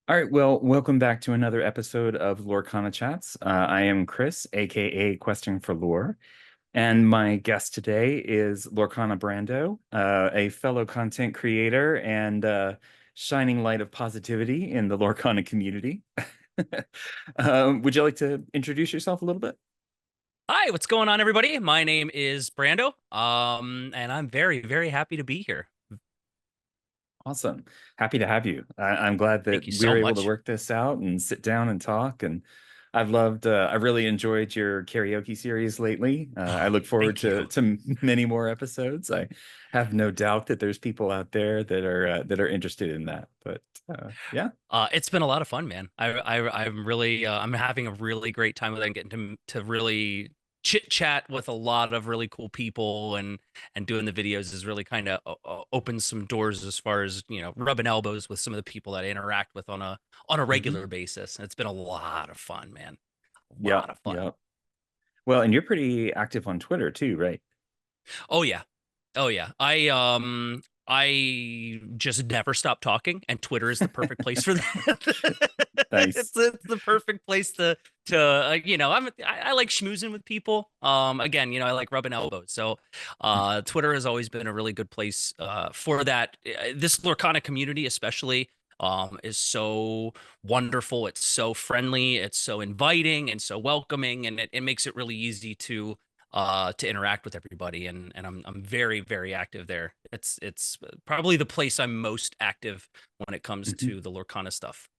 All right, well, welcome back to another episode of LorcanaChats. I am Chris, aka Questing for Lore, and my guest today is Lorcana Brando, a fellow content creator and shining light of positivity in the Lorcana community. Would you like to introduce yourself a little bit? Hi, what's going on, everybody? My name is Brando, and I'm very, very happy to be here. Awesome. Happy to have you. I'm glad that Thank you we so were able to much. work this out and sit down and talk. And I really enjoyed your karaoke series lately. I Oh, look forward thank you. to many more episodes. I have no doubt that there's people out there that are interested in that. But yeah. It's been a lot of fun, man. I'm really, I'm having a really great time with it. I'm getting to really chit chat with a lot of really cool people, and doing the videos has really kind of opened some doors as far as rubbing elbows with some of the people that I interact with on a Hmm. regular basis. And it's been a lot of fun, man. A Yep. lot of fun. Yep. Well, and you're pretty active on Twitter too, right? Oh yeah. Oh yeah. I just never stop talking, and Twitter is the perfect place for that. Nice. It's the perfect place to I like schmoozing with people. Again, I like rubbing elbows. So Twitter has always been a really good place for that. This Lorcana community especially is so wonderful. It's so friendly, it's so inviting and so welcoming, and it makes it really easy to interact with everybody, and I'm very, very active there. It's probably the place I'm most active when it comes Hmm. to the Lorcana stuff.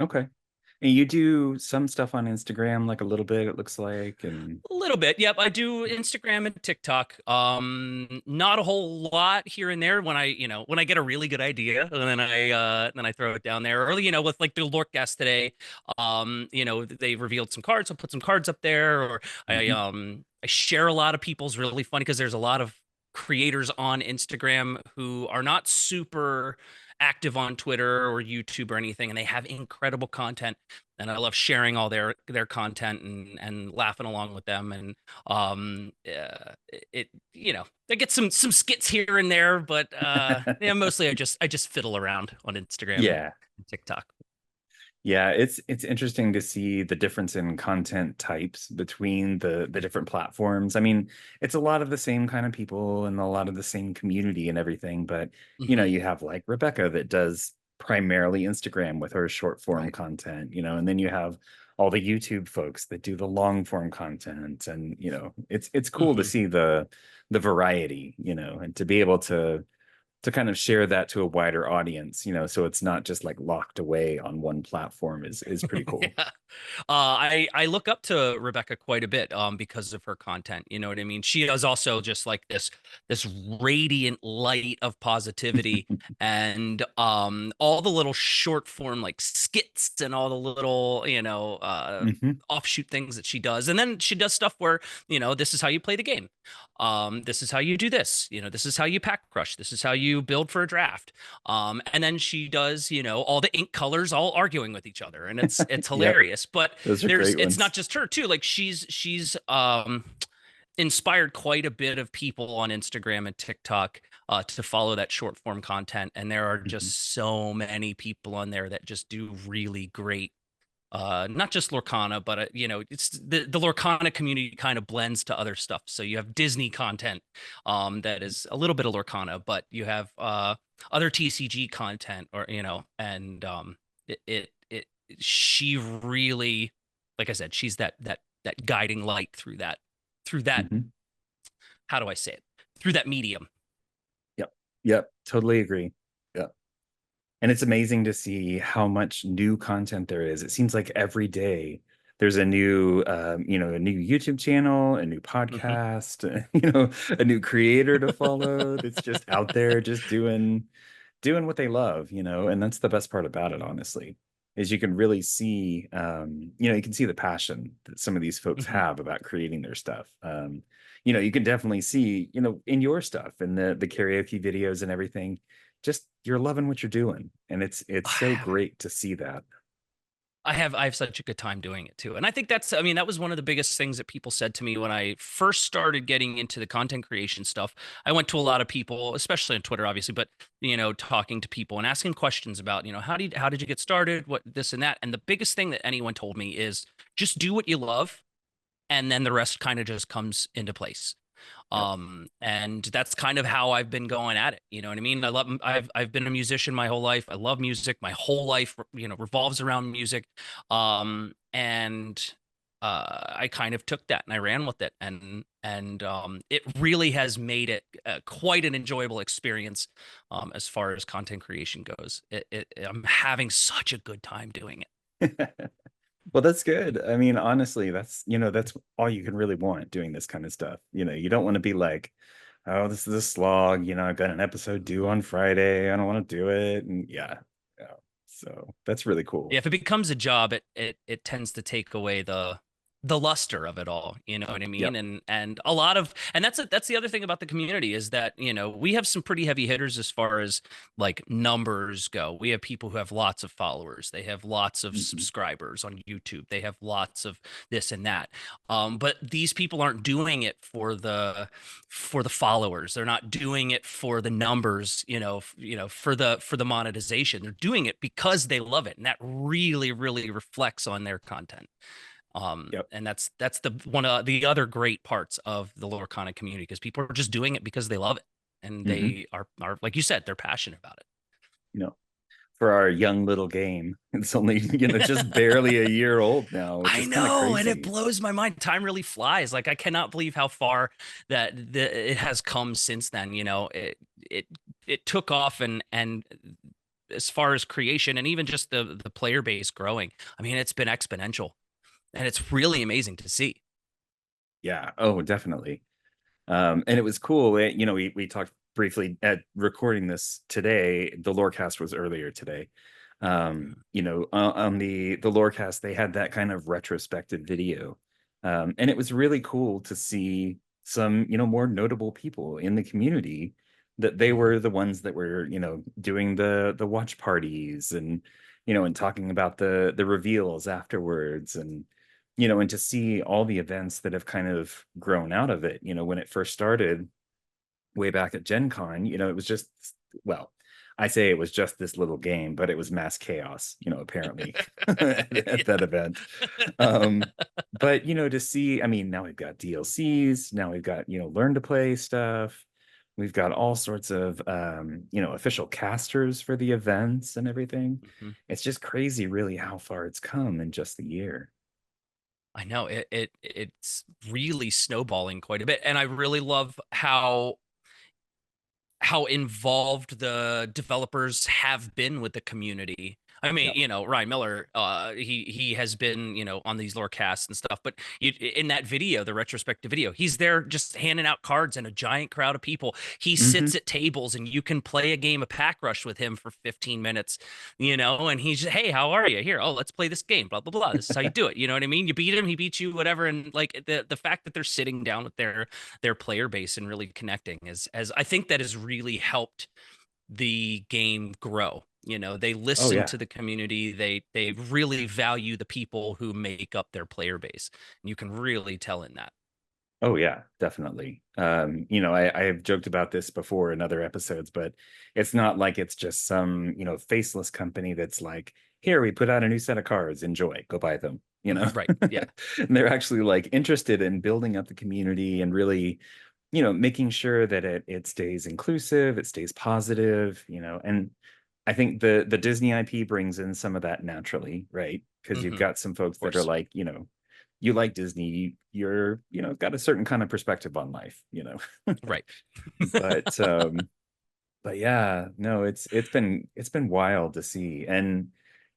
Okay. And you do some stuff on Instagram, like a little bit, it looks like, and A little bit. Yep, I do Instagram and TikTok. Not a whole lot here and there when I get a really good idea, and then I throw it down there. Or with like the Lorcast today, they revealed some cards. I'll put some cards up there, or Mhm. I share a lot of people's really funny because there's a lot of creators on Instagram who are not super active on Twitter or YouTube or anything, and they have incredible content, and I love sharing all their content and laughing along with them. And it I get some skits here and there, but yeah, mostly I just fiddle around on Instagram and Yeah. TikTok. Yeah, it's interesting to see the difference in content types between the different platforms. I mean, it's a lot of the same kind of people and a lot of the same community and everything, but Hmm. you have like Rebecca that does primarily Instagram with her short form Right. content, and then you have all the YouTube folks that do the long form content, and it's cool to Hmm. see the variety, and to be able to kind of share that to a wider audience, so it's not just like locked away on one platform is pretty Yeah. cool. I look up to Rebecca quite a bit because of her content. You know what I mean? She is also just like this radiant light of positivity, and all the little short form like skits and all the little Hmm. offshoot things that she does. And then she does stuff where this is how you play the game. This is how you do this. This is how you pack crush. This is how you build for a draft. And then she does, all the ink colors all arguing with each other, and it's Yep, hilarious. But those are there's great it's not ones. just her too. Like she's inspired quite a bit of people on Instagram and TikTok to follow that short form content, and there are Mhm. just so many people on there that just do really great. Not just Lorcana, but it's the Lorcana community kind of blends to other stuff. So you have Disney content, that is a little bit of Lorcana, but you have other TCG content, or and it, it it she really, like I said, she's that guiding light through that. Mhm. How do I say it? Through that medium. Yep, yep, totally agree. Yep. And it's amazing to see how much new content there is. It seems like every day there's a new YouTube channel, a new Hmm. podcast, a new creator to follow that's just out there just doing what they love, and that's the best part about it, honestly, is you can really see, you can see the passion that some of these folks Hmm. have about creating their stuff. You can definitely see, in your stuff and the karaoke videos and everything, just you're loving what you're doing, and it's so great to see that. I have such a good time doing it too. And I think that's, I mean, that was one of the biggest things that people said to me when I first started getting into the content creation stuff. I went to a lot of people, especially on Twitter, obviously, but talking to people and asking questions about, how did you get started? What this and that. And the biggest thing that anyone told me is just do what you love, and then the rest kind of just comes into place. Yep. And that's kind of how I've been going at it. You know what I mean? I've been a musician my whole life. I love music. My whole life, revolves around music. And I kind of took that and I ran with it, and it really has made it quite an enjoyable experience as far as content creation goes. I'm having such a good time doing it. Well, that's good. I mean, honestly, that's all you can really want doing this kind of stuff. You don't want to be like, oh, this is a slog. I've got an episode due on Friday. I don't want to do it. And yeah. So that's really cool. Yeah, if it becomes a job, it tends to take away the luster of it all. You know what I mean? Yep. And a lot of, and that's the other thing about the community is that, we have some pretty heavy hitters as far as like numbers go. We have people who have lots of followers. They have lots of Hmm. subscribers on YouTube. They have lots of this and that. But these people aren't doing it for the followers. They're not doing it for the numbers, for the monetization. They're doing it because they love it, and that really, really reflects on their content. Yep. And that's the one of the other great parts of the Lorcana community, because people are just doing it because they love it, and Hmm. they are like you said, they're passionate about You know, for our young little game, it's only, just it. barely a year old now, which I is kind of know, and it crazy. blows my mind. Time really flies. Like I cannot believe how far it has come since then. It it took off, and as far as creation and even just the player base growing, I mean, it's been exponential, and it's really amazing to see. Yeah. Oh, definitely. And it was cool. We talked briefly at recording this today. The Lorecast was earlier today. On the Lorecast, they had that kind of retrospective video, and it was really cool to see some more notable people in the community that they Mhm. were the ones that were doing the watch parties and talking about the reveals afterwards and to see all the events that have kind of grown out of it. When it first started way back at Gen Con, it was just, well, I say it was just this little game, but it was mass chaos, apparently at that event. Um, but to see, I mean, now we've got DLCs, now we've got, learn to play stuff. We've got all sorts of official casters for the events and everything. Mhm. It's just crazy really how far it's come in just the year. I know it's really snowballing quite a bit, and I really love how involved the developers have been with the community. I mean, Yep. Ryan Miller, he has been, on these lore casts and stuff. But in that video, the retrospective video, he's there just handing out cards and a giant crowd of people. He sits Hmm. at tables and you can play a game of Pack Rush with him for 15 minutes, and he's just, hey, how are you? Here, oh, let's play this game. Blah blah blah. This is how you do it. You know what I mean? You beat him, he beats you, whatever. And like the fact that they're sitting down with their player base and really connecting is as I think that has really helped the game grow. They Oh listen yeah. to the community. They really value the people who make up their player base. And you can really tell in that. Oh yeah, definitely. I have joked about this before in other episodes, but it's not like it's just some, faceless company that's like, here, we put out a new set of cards, enjoy, go buy them, Right. Yeah. And they're actually like interested in building up the community and really, making sure that it stays inclusive, it stays positive, and I think the Disney IP brings in some of that naturally, right? Because you've Of got some folks that are course. like, you like Disney, you're, got a certain kind of perspective on life. Right. But but yeah, no, it's been wild to see. And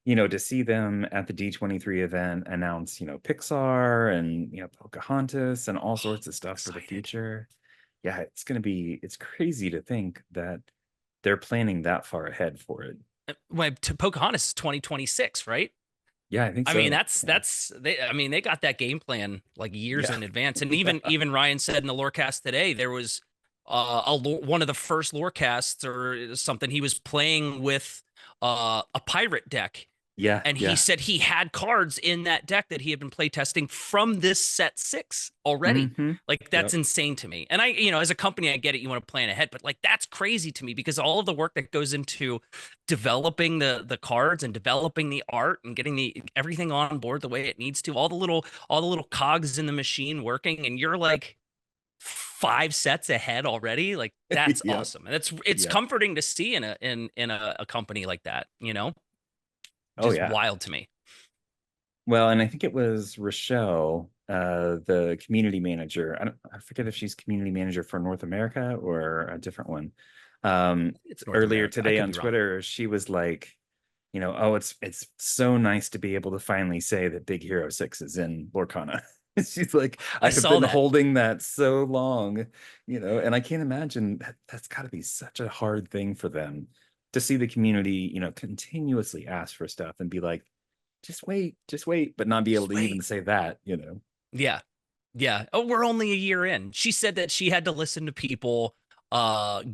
to see them at the D23 event announce, Pixar and Pocahontas and all Oh, sorts of stuff for the excited. future. Yeah, it's crazy to think that they're planning that far ahead for it. Well, to Pocahontas is 2026, right? Yeah, I think I mean, so. that's Yeah. that's they. I mean, they got that game plan like years Yeah. in advance. And even Ryan said in the Lorecast today there was one of the first Lorecasts or something. He was playing with a pirate deck Yeah, And he yeah. said he had cards in that deck that he had been playtesting from this set 6 already. Mm-hmm. Like that's Yep. insane to me. And I, as a company, I get it. You want to plan ahead, but like that's crazy to me because all of the work that goes into developing the cards and developing the art and getting the everything on board the way it needs to, all the little cogs in the machine working, and you're like 5 sets ahead already. Like that's Yep. awesome, and it's Yep. comforting to see in a company like that. Oh Just yeah. wild to me. Well, and I think it was Rochelle, the community manager. I forget if she's community manager for North America or a different one. It's North Earlier America. I today could on be wrong. Twitter, she was like, oh, it's so nice to be able to finally say that Big Hero 6 is in Lorcana. She's like, I I have saw been that. holding that so long, and I can't imagine that's got to be such a hard thing for them to see the community, continuously ask for stuff and be like, just wait, but not be able Just to even wait. say that. Yeah. Yeah. Oh, we're only a year in. She said that she had to listen to people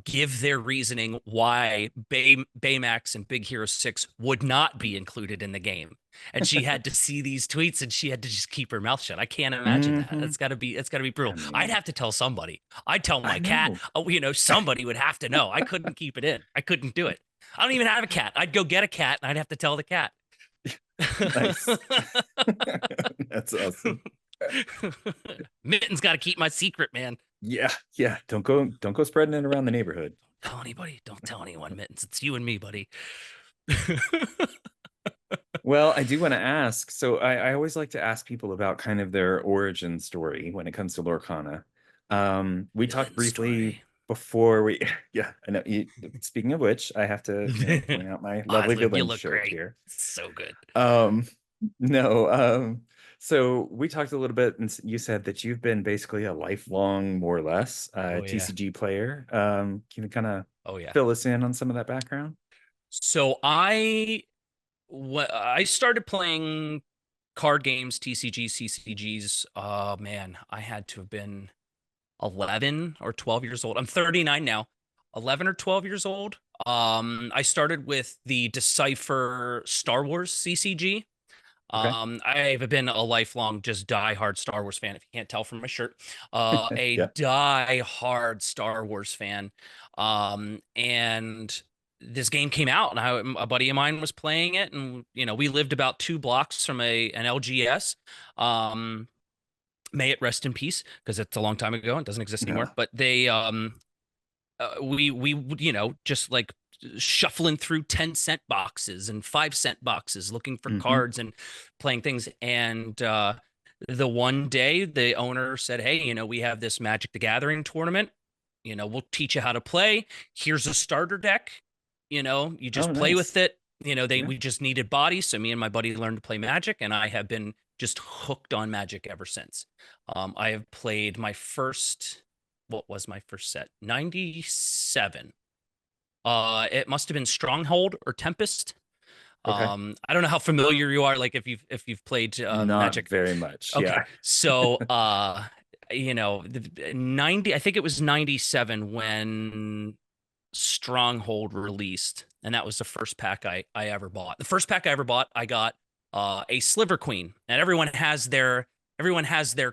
give their reasoning why Baymax and Big Hero 6 would not be included in the game. And she had to see these tweets and she had to just keep her mouth shut. I can't imagine that. Hmm. That's gotta be I brutal. I'd mean, have to tell somebody. I'd tell I my cat. know. Oh, somebody would have to know. I couldn't keep it in. I couldn't do it. I don't even have a cat. I'd go get a cat and I'd have to tell the cat. Nice. That's awesome. Mitten's got to keep my secret, man. Yeah, yeah. Don't go spreading it around the neighborhood. Tell anybody. Don't tell anyone, Mittens. It's you and me, buddy. Well, I do want to ask. So I always like to ask people about kind of their origin story when it comes to Lorcana. We talked Villain briefly story. before we, yeah, I know. Speaking of which, I have to, point out my lovely You villain look shirt great. here. So good. Um, no, so we talked a little bit, and you said that you've been basically a lifelong, more or less, Oh yeah. TCG player. Can you kind of Oh yeah. fill us in on some of that background? So I started playing card games, TCGs, CCGs. Man, I had to have been 11 or 12 years old. I'm 39 now. 11 or 12 years old. I started with the Decipher Star Wars CCG. Okay. I've been a lifelong, just die-hard Star Wars fan, if you can't tell from my shirt. A Yeah. die-hard Star Wars fan. And this game came out, and a buddy of mine was playing it, and we lived about 2 blocks from an LGS. Um, may it rest in peace, because it's a long time ago and doesn't exist No. anymore. But we would, just like shuffling through 10-cent boxes and 5-cent boxes looking for Hmm. cards and playing things. And the one day the owner said, hey, we have this Magic the Gathering tournament. We'll teach you how to play. Here's a starter deck. You Oh, just play with nice. it. Yeah. We just needed bodies. So me and my buddy learned to play Magic, and I have been just hooked on Magic ever since. I have played my first, what was my first set? 97. It must have been Stronghold or Tempest. Okay. I don't know how familiar you are, like if you've played Not Magic. very much. Okay, Yeah. so the 90, I think it was 97 when Stronghold released, and that was the first pack I ever bought. The first pack I ever bought, I got a Sliver Queen, and everyone has their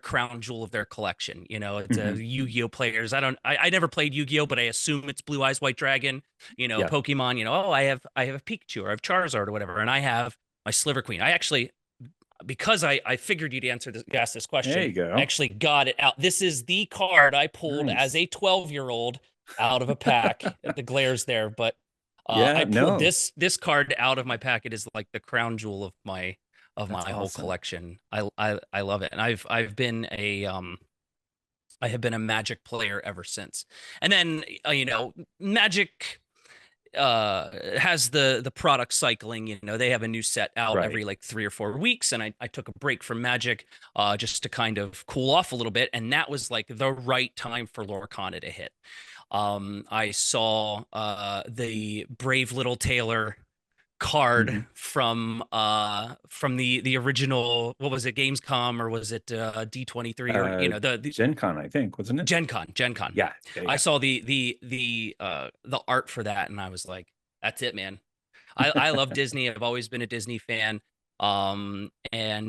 crown jewel of their collection. It's a Hmm. Yu-Gi-Oh players. I never played Yu-Gi-Oh, but I assume it's Blue Eyes White Dragon. Yeah. Pokemon. Oh, I have a Pikachu or I have Charizard or whatever, and I have my Sliver Queen. I actually, because I figured you'd ask this There question, you I go. actually got it out. This is the card I pulled as Nice. a 12-year-old out of a pack. The glares there, but I Yeah. pulled No, this card out of my pack. It is like the crown jewel of my that's whole awesome. collection. I love it, and I've been I have been a Magic player ever since. And then Magic has the product cycling. They have a new set out Right. every like 3 or 4 weeks, and I took a break from Magic just to kind of cool off a little bit, and that was like the right time for Lorcana to hit. I saw the Brave Little Tailor card Hmm. from the original, what was it, Gamescom, or was it D23, or Uh, the Gen Con, I think, wasn't it? Gen Con. Yeah. Yeah. I Yeah. saw the art for that, and I was like, that's it, man. I love Disney. I've always been a Disney fan. And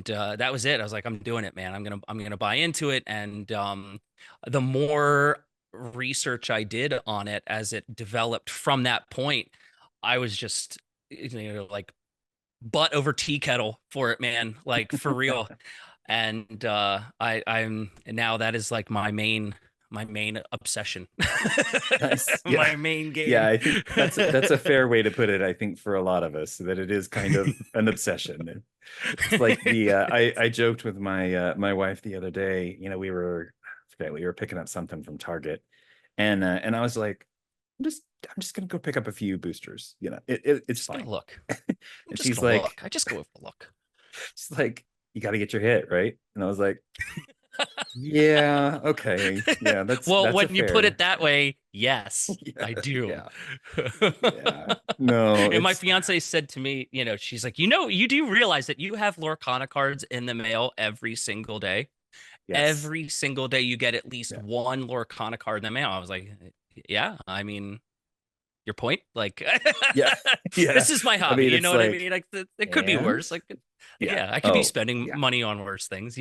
that was it. I was like, I'm doing it, man. I'm gonna buy into it. And the more research I did on it as it developed from that point, I was just, like butt over tea kettle for it, man. Like for real. And I'm now that is like my main obsession. Nice. Yeah. My main Yeah, game. I think that's a fair way to put it, I think, for a lot of us, that it is kind of an obsession. It's like I joked with my wife the other day, I forget, we were picking up something from Target, and I was like, I'm just gonna go pick up a few boosters, it's Just gonna fine. look. I'm And just she's gonna like, look. I just go over the look. she's like, you got to get your hit, right? And I was like, yeah, okay. Yeah, Well, that's a when you put it fair. that way, yes, Yeah, I do. yeah, yeah. No, And my it's fiance said to me, she's like, you do realize that you have Lorcana cards in the mail every single day. yes. Every single day you get at least Yeah. one Lorcana card in the mail. I was like, yeah, I mean, your point? Like, Yeah. Yeah. this is my I hobby. mean, You know it's what I mean? like, Like, it could be and worse. Like, yeah. yeah, I could be Oh, spending yeah. money on worse things.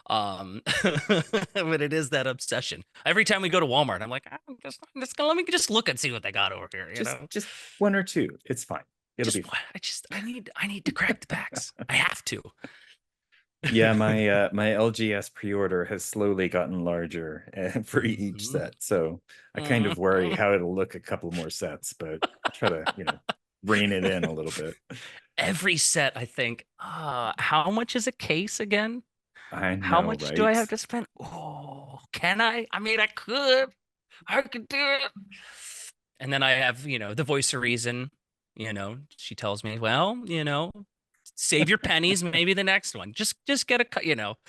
But it is that obsession. Every time we go to Walmart, I'm like, I'm just gonna let me just look and see what they got over here. Just one or two. It's fine. It'll be Just fine. I need to crack the packs. I have to. Yeah, my LGS pre-order has slowly gotten larger for each Mhm. set. So I kind of worry Mhm. how it'll look a couple more sets, but I'll try to, rein it in a little bit. Every set, I think. How much is a case again? I How know, much do I right? have to spend? Oh, can I? I mean, I could. I could do it. And then I have, the voice of reason. She tells me, well, save your pennies, maybe the next one. Just get you Get have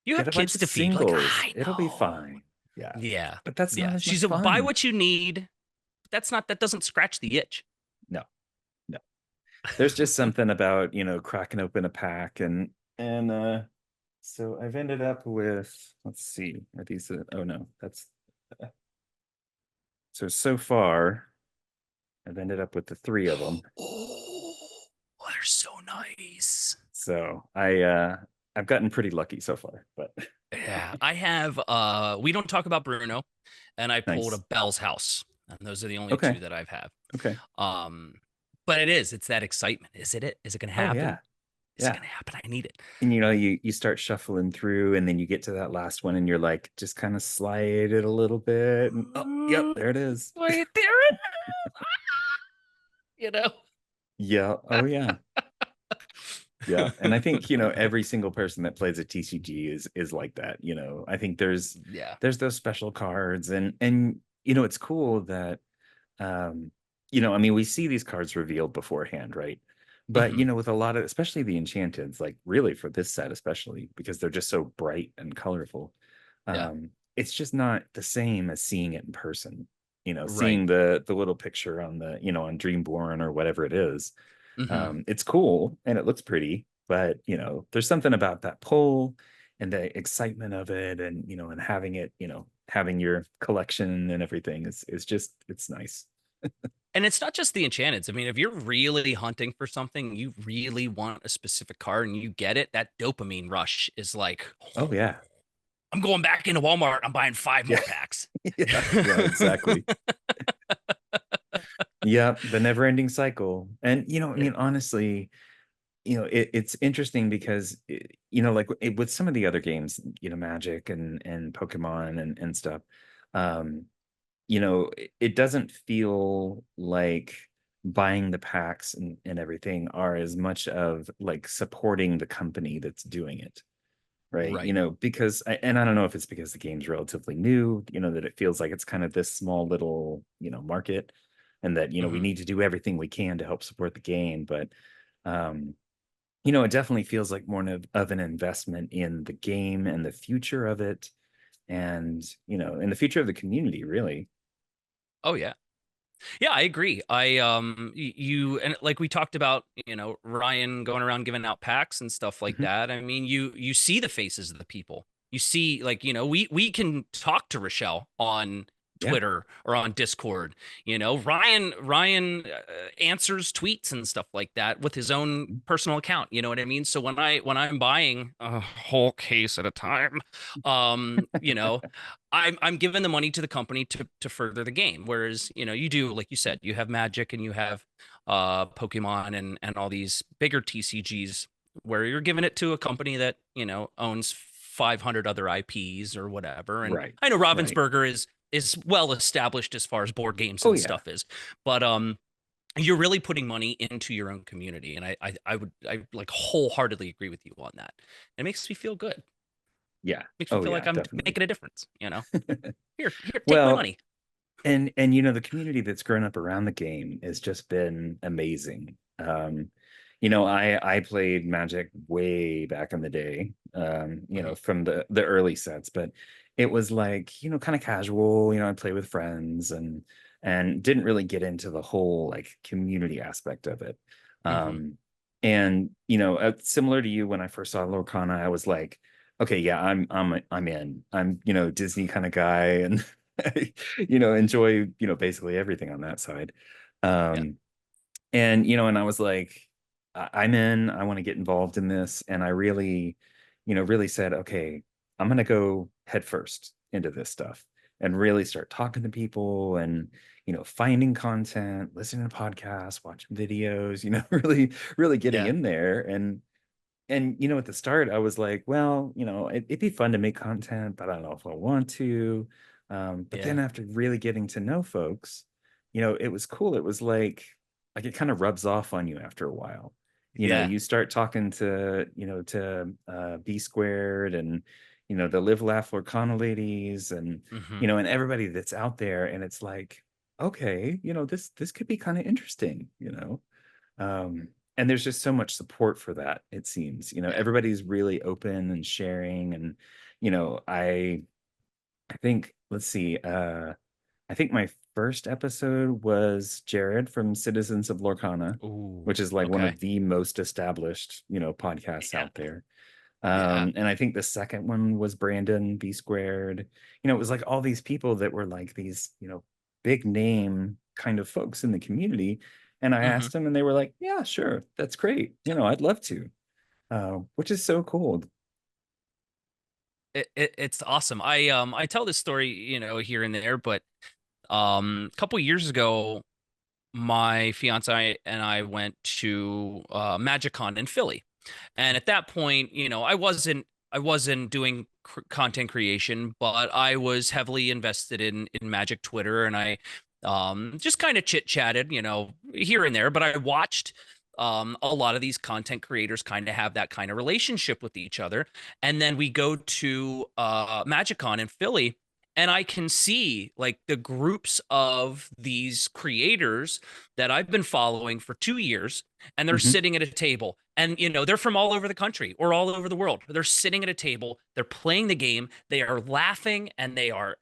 a bunch kids of to feed. Like, singles. I It'll be know. fine. Yeah. Yeah. But that's not Yeah. as much She's a buy fun. what you need. That doesn't scratch the itch. No, no. There's just something about, cracking open a pack and so I've ended up with, let's see, are these oh no, that's so far I've ended up with the three of them. Oh, they're so nice. So I've gotten pretty lucky so far, but Yeah, I have we don't talk about Bruno, and I pulled a nice. Bell's House. And those are the only Okay. two that I've had. Okay. Um but it's that excitement. Is it gonna Oh happen? yeah. Is it Yeah. gonna happen? I need it. And you start shuffling through and then you get to that last one and you're like just kind of slide it a little bit and oh yep, there it is. Wait, there it is. You know? Yeah. Oh yeah. Yeah. And I think, every single person that plays a TCG is like that. I think Yeah. there's those special cards and it's cool that um I mean we see these cards revealed beforehand, right? But Hmm. with a lot of, especially the enchanteds, like really for this set especially because they're just so bright and colorful, Yeah. it's just not the same as seeing it in person. Right. Seeing the little picture on the on Dreamborn or whatever it is. Hmm. It's cool and it looks pretty, but there's something about that pull and the excitement of it, and having it, having your collection and everything is just it's nice. And it's not just the enchanteds. I mean, if you're really hunting for something, you really want a specific card and you get it, that dopamine rush is like, Oh yeah. I'm going back into Walmart. I'm buying five Yeah. more packs. Yeah. Yeah, exactly. Yeah, the never-ending cycle. And I Yeah. mean, honestly, it's interesting because like with some of the other games, Magic and Pokemon and stuff, um, it doesn't feel like buying the packs and everything are as much of like supporting the company that's doing it, right? Right. Because and I don't know if it's because the game's relatively new, that it feels like it's kind of this small little, market, and that, we Hmm. need to do everything we can to help support the game. But um, it definitely feels like more of an investment in the game and the future of it, and in the future of the community, really. Oh yeah. Yeah, I agree. You and like we talked about, Ryan going around giving out packs and stuff like Mhm. that. I mean, you see the faces of the people. You see, like, we can talk to Rochelle on Yeah. Twitter or on Discord. Ryan answers tweets and stuff like that with his own personal account. You know what I mean? So when I'm buying a whole case at a time, I'm giving the money to the company to further the game. Whereas, you do, like you said, you have Magic and you have Pokemon and all these bigger TCGs where you're giving it to a company that, owns 500 other IPs or whatever. And Right. I know Right. Ravensburger is well established as far as board games Oh and yeah. stuff is, but you're really putting money into your own community, and I like wholeheartedly agree with you on that. It makes me feel good. Yeah. Makes me Oh feel yeah, like I'm definitely. making a difference. Here, take my Well, money. and the community that's grown up around the game has just been amazing. I played Magic way back in the day, Hmm. from the early sets, but it was like, kind of casual, I'd play with friends and didn't really get into the whole like community aspect of it. Hmm. And similar to you when I first saw Lorcana, I was like, okay, yeah, I'm in. I'm, Disney kind of guy and enjoy, basically everything on that side. Yeah, Um, and I was like, I'm in, I want to get involved in this. And I really, really said, okay, I'm gonna go head first into this stuff and really start talking to people and finding content, listening to podcasts, watching videos, really getting yeah, in there. And at the start I was like, well, it'd be fun to make content, but I don't know if I want to. But then yeah, after really getting to know folks, it was cool. It was like it kind of rubs off on you after a while. yeah. You start talking to B squared and the Live Laugh Lorcana ladies and Hmm. and everybody that's out there, and it's like, okay, this could be kind of interesting. um, and there's just so much support for that, it seems. Yeah. Everybody's really open and sharing. And, I think, let's see, I think my first episode was Jared from Citizens of Lorcana, Ooh. which is like one Okay. of the most established, podcasts Yeah. out there. Yeah. And I think the second one was Brandon B squared. It was like all these people that were like these, big name kind of folks in the community. And I Hmm. asked them and they were like, yeah, sure, that's great. I'd love to. Which is so cool. It's awesome. I tell this story, here and there, but a couple years ago, my fiance and I went to MagicCon in Philly. And at that point, I wasn't doing content creation, but I was heavily invested in Magic Twitter, and I just kind of chit chatted, here and there. But I watched a lot of these content creators kind of have that kind of relationship with each other, and then we go to MagicCon in Philly. And I can see like the groups of these creators that I've been following for 2 years, and they're Mhm. sitting at a table, and they're from all over the country or all over the world. They're sitting at a table, they're playing the game, they are laughing, and they are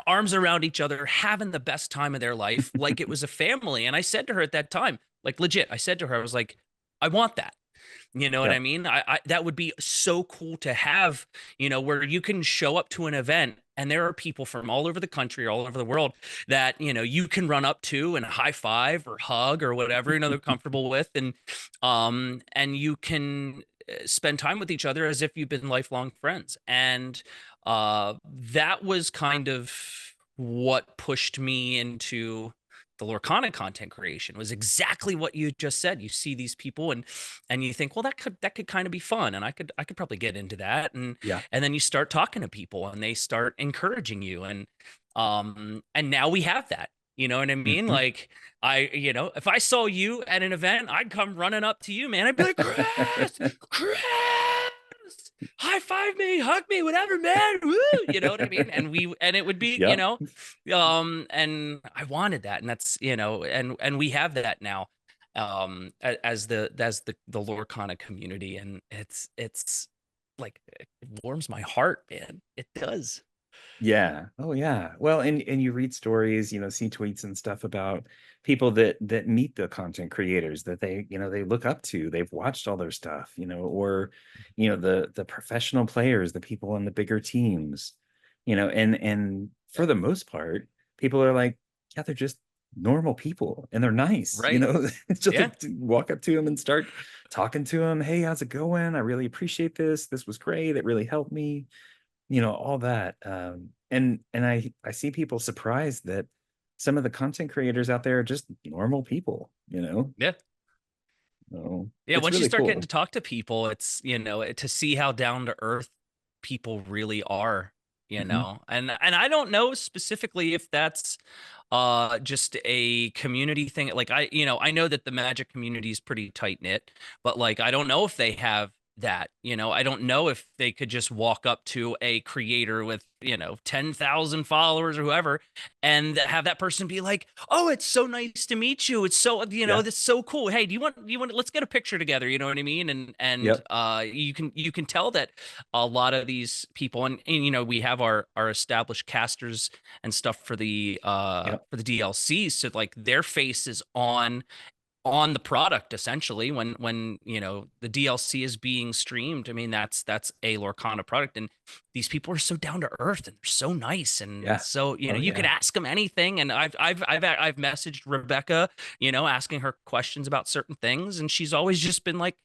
arms around each other, having the best time of their life, like it was a family. And I said to her at that time, like legit, I said to her, I was like, I want that. You know what I Yep. mean? I that would be so cool to have, where you can show up to an event and there are people from all over the country, all over the world that, you can run up to and high five or hug or whatever, they're comfortable with. And you can spend time with each other as if you've been lifelong friends. And that was kind of what pushed me into the Lorcana content creation, was exactly what you just said. You see these people and you think, well, that could kind of be fun, and I could probably get into that. and Yeah. and then you start talking to people and they start encouraging you, and now we have that. You know what I mean? Mhm. Like, if I saw you at an event, I'd come running up to you, man. I'd be like, Chris, high five me, hug me, whatever, man. Woo! You know what I mean? And it would be, Yep. and I wanted that, and that's, and we have that now, as the Lorcana community, and it's like, it warms my heart, man. It does. Yeah. Oh yeah. Well, and you read stories, see tweets and stuff about people that meet the content creators that they look up to. They've watched all their stuff, or the professional players, the people on the bigger teams, and for the most part, people are like, yeah, they're just normal people and they're nice, you Right. know. It's just Yeah. like to walk up to them and start talking to them. Hey, how's it going? I really appreciate this. This was great. It really helped me, all that. And I see people surprised that some of the content creators out there are just normal people, Yeah. So Yeah, it's once you really start getting cool. to talk to people, it's, to see how down to earth people really are, Hmm. And I don't know specifically if that's just a community thing. Like I know that the Magic community is pretty tight knit, but like I don't know if they have that, I don't know if they could just walk up to a creator with, 10,000 followers or whoever and have that person be like, "Oh, it's so nice to meet you. It's so, Yeah. this is so cool. Hey, do you want let's get a picture together." You know what I mean? And Yep. you can tell that a lot of these people, and we have our established casters and stuff Yep. for the DLCs, so like their face is on the product essentially when the DLC is being streamed. I mean, that's a Lorcana product, and these people are so down to earth and they're so nice, and Yeah. so Oh you can yeah. ask them anything. And I've messaged Rebecca, asking her questions about certain things, and she's always just been like,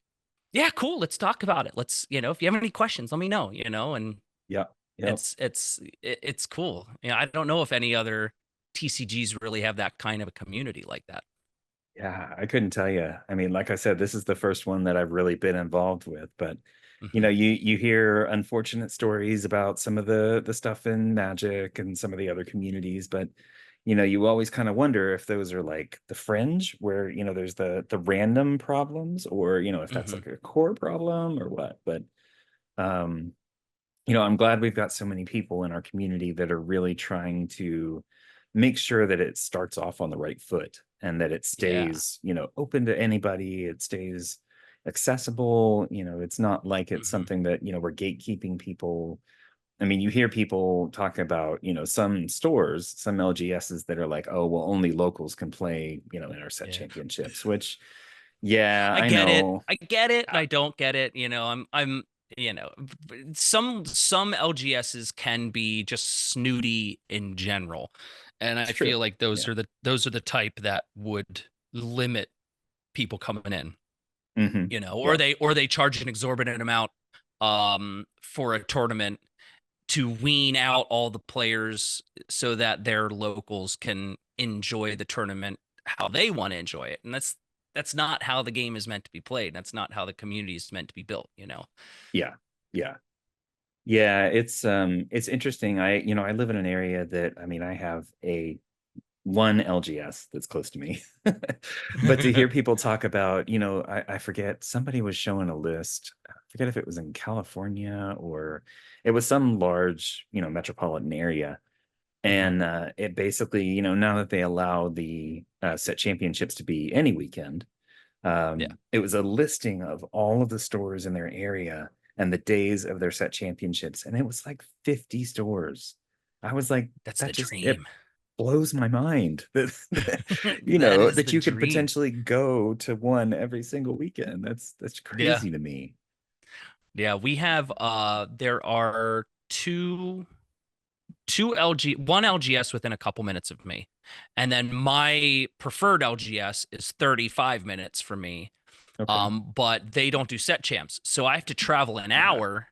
yeah, cool, let's talk about it. Let's, if you have any questions, let me know. And Yep. Yep. it's cool. I don't know if any other TCGs really have that kind of a community like that. Yeah, I couldn't tell you. I mean, like I said, this is the first one that I've really been involved with, but Hmm. you hear unfortunate stories about some of the stuff in Magic and some of the other communities, but you always kind of wonder if those are like the fringe where, there's the random problems or, if that's Hmm. like a core problem or what. But um I'm glad we've got so many people in our community that are really trying to make sure that it starts off on the right foot and that it Yeah. stays, open to anybody. It stays accessible. It's not like it's Hmm. something that, we're gatekeeping people. I mean, you hear people talk about, some stores, some LGSs that are like, oh, well, only locals can play, in our set Yeah. championships, which, yeah, I I get it. know. I get it, and Uh, I don't get it. I'm some LGSs can be just snooty in general. And It's I true. feel like Yeah. those are the type that would limit people coming in, Hmm. or Yeah. they charge an exorbitant amount for a tournament to wean out all the players so that their locals can enjoy the tournament how they want to enjoy it. And that's not how the game is meant to be played. That's not how the community is meant to be built. Yeah. Yeah. Yeah, it's interesting. I live in an area that I mean I have a one LGS that's close to me. But to hear people talk about, I forget somebody was showing a list. I forget if it was in California or it was some large, metropolitan area. Hmm. And it basically, now that they allow the set championships to be any weekend, Yeah, it was a listing of all of the stores in their area and the days of their set championships, and it was like 50 stores. I was like, that's that the just it dream. blows my mind that That is that the you could dream. potentially go to one every single weekend. That's Yeah. crazy to me. Yeah, we have there are one LGS within a couple minutes of me. And then my preferred LGS is 35 minutes for me. Okay. But they don't do set champs. So I have to travel an Uh, hour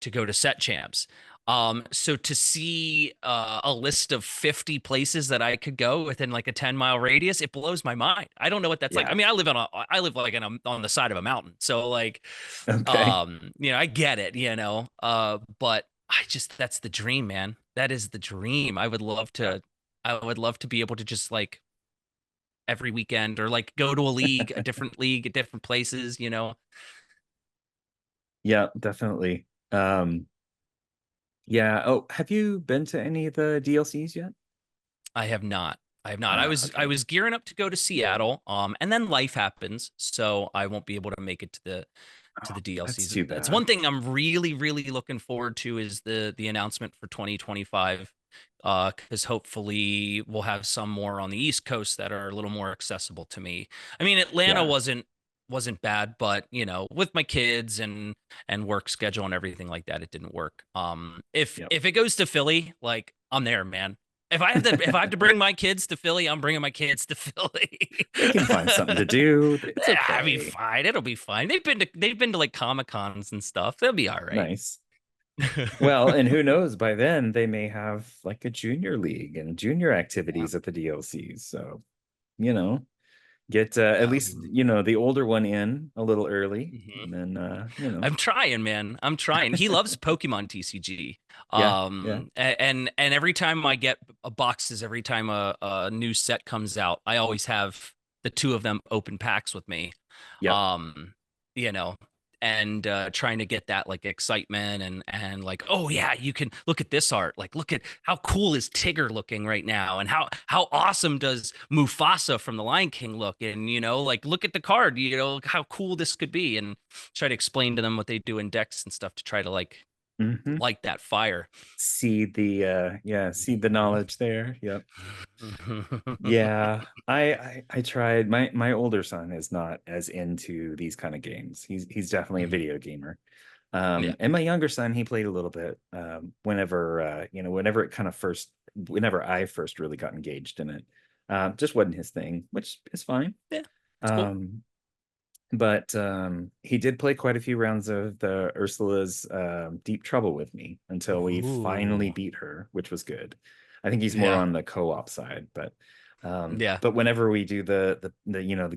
to go to set champs. So to see a list of 50 places that I could go within like a 10-mile radius, it blows my mind. I don't know what that's like. I yeah. mean, I live like on the side of a mountain. So like, Okay. I get it, but that's the dream, man. That is the dream. Yeah. I would love to be able to just like every weekend or like go to a different league at. Different places. Yeah, definitely. Yeah. Oh, have you been to any of the DLCs yet? I have not. I have not. I Okay. was gearing up to go to Seattle, and then life happens, so I won't be able to make it to Oh, the that's DLCs. too That's bad. one thing I'm really, really looking forward to is the announcement for 2025, because hopefully we'll have some more on the East Coast that are a little more accessible to me. I mean, Atlanta Yeah. wasn't bad, but with my kids and work schedule and everything like that, it didn't work. If Yep. if it goes to Philly, like I'm there, man. If I have to bring my kids to Philly, I'm bringing my kids to Philly. They can find something to do. It's I'll be okay. fine. It'll be fine. They've been to like Comic Cons and stuff. They'll be all right. Nice. Well, and who knows, by then they may have like a junior league and junior Yeah. activities at the DLCs. So, you know, get at least, Um, the older one in a little early mhm. and then I'm trying, man. I'm trying. He loves Pokemon TCG. yeah, yeah. And every time I get boxes, every time a new set comes out, I always have the two of them open packs with me. Yep. Um, you know, and trying to get that like excitement and like, oh yeah, you can look at this art. Like, look at how cool is Tigger looking right now, and how awesome does Mufasa from the Lion King look, and like look at the card, how cool this could be, and try to explain to them what they do in decks and stuff to try to like Hmm. light that fire. See the knowledge there. Yep. Yeah, I tried. My older son is not as into these kind of games. He's definitely a video gamer. Yeah. And my younger son, he played a little bit whenever whenever I first really got engaged in it. Just wasn't his thing, which is fine. Yeah. It's cool. Um, but he did play quite a few rounds of the Ursula's Deep Trouble with me until we finally Ooh. beat her, which was good. I think he's more Yeah. on the co-op side, but Yeah. whenever we do the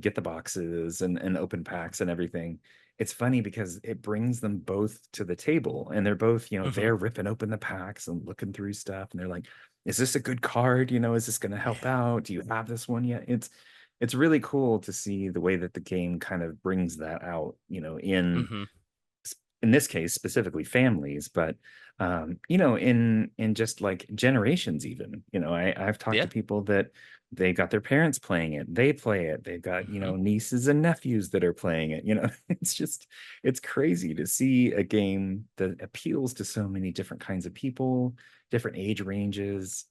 get the boxes and open packs and everything, it's funny because it brings them both to the table and they're both, Hmm. they're ripping open the packs and looking through stuff and they're like, is this a good card? Is this going to help Yeah. out? Do you have this one yet? It's really cool to see the way that the game kind of brings that out, Hmm. in this case specifically families, but in just like generations even. I've talked to Yeah. people that they got their parents playing it, they play it, they've got Hmm. nieces and nephews that are playing it. It's crazy to see a game that appeals to so many different kinds of people, different age ranges,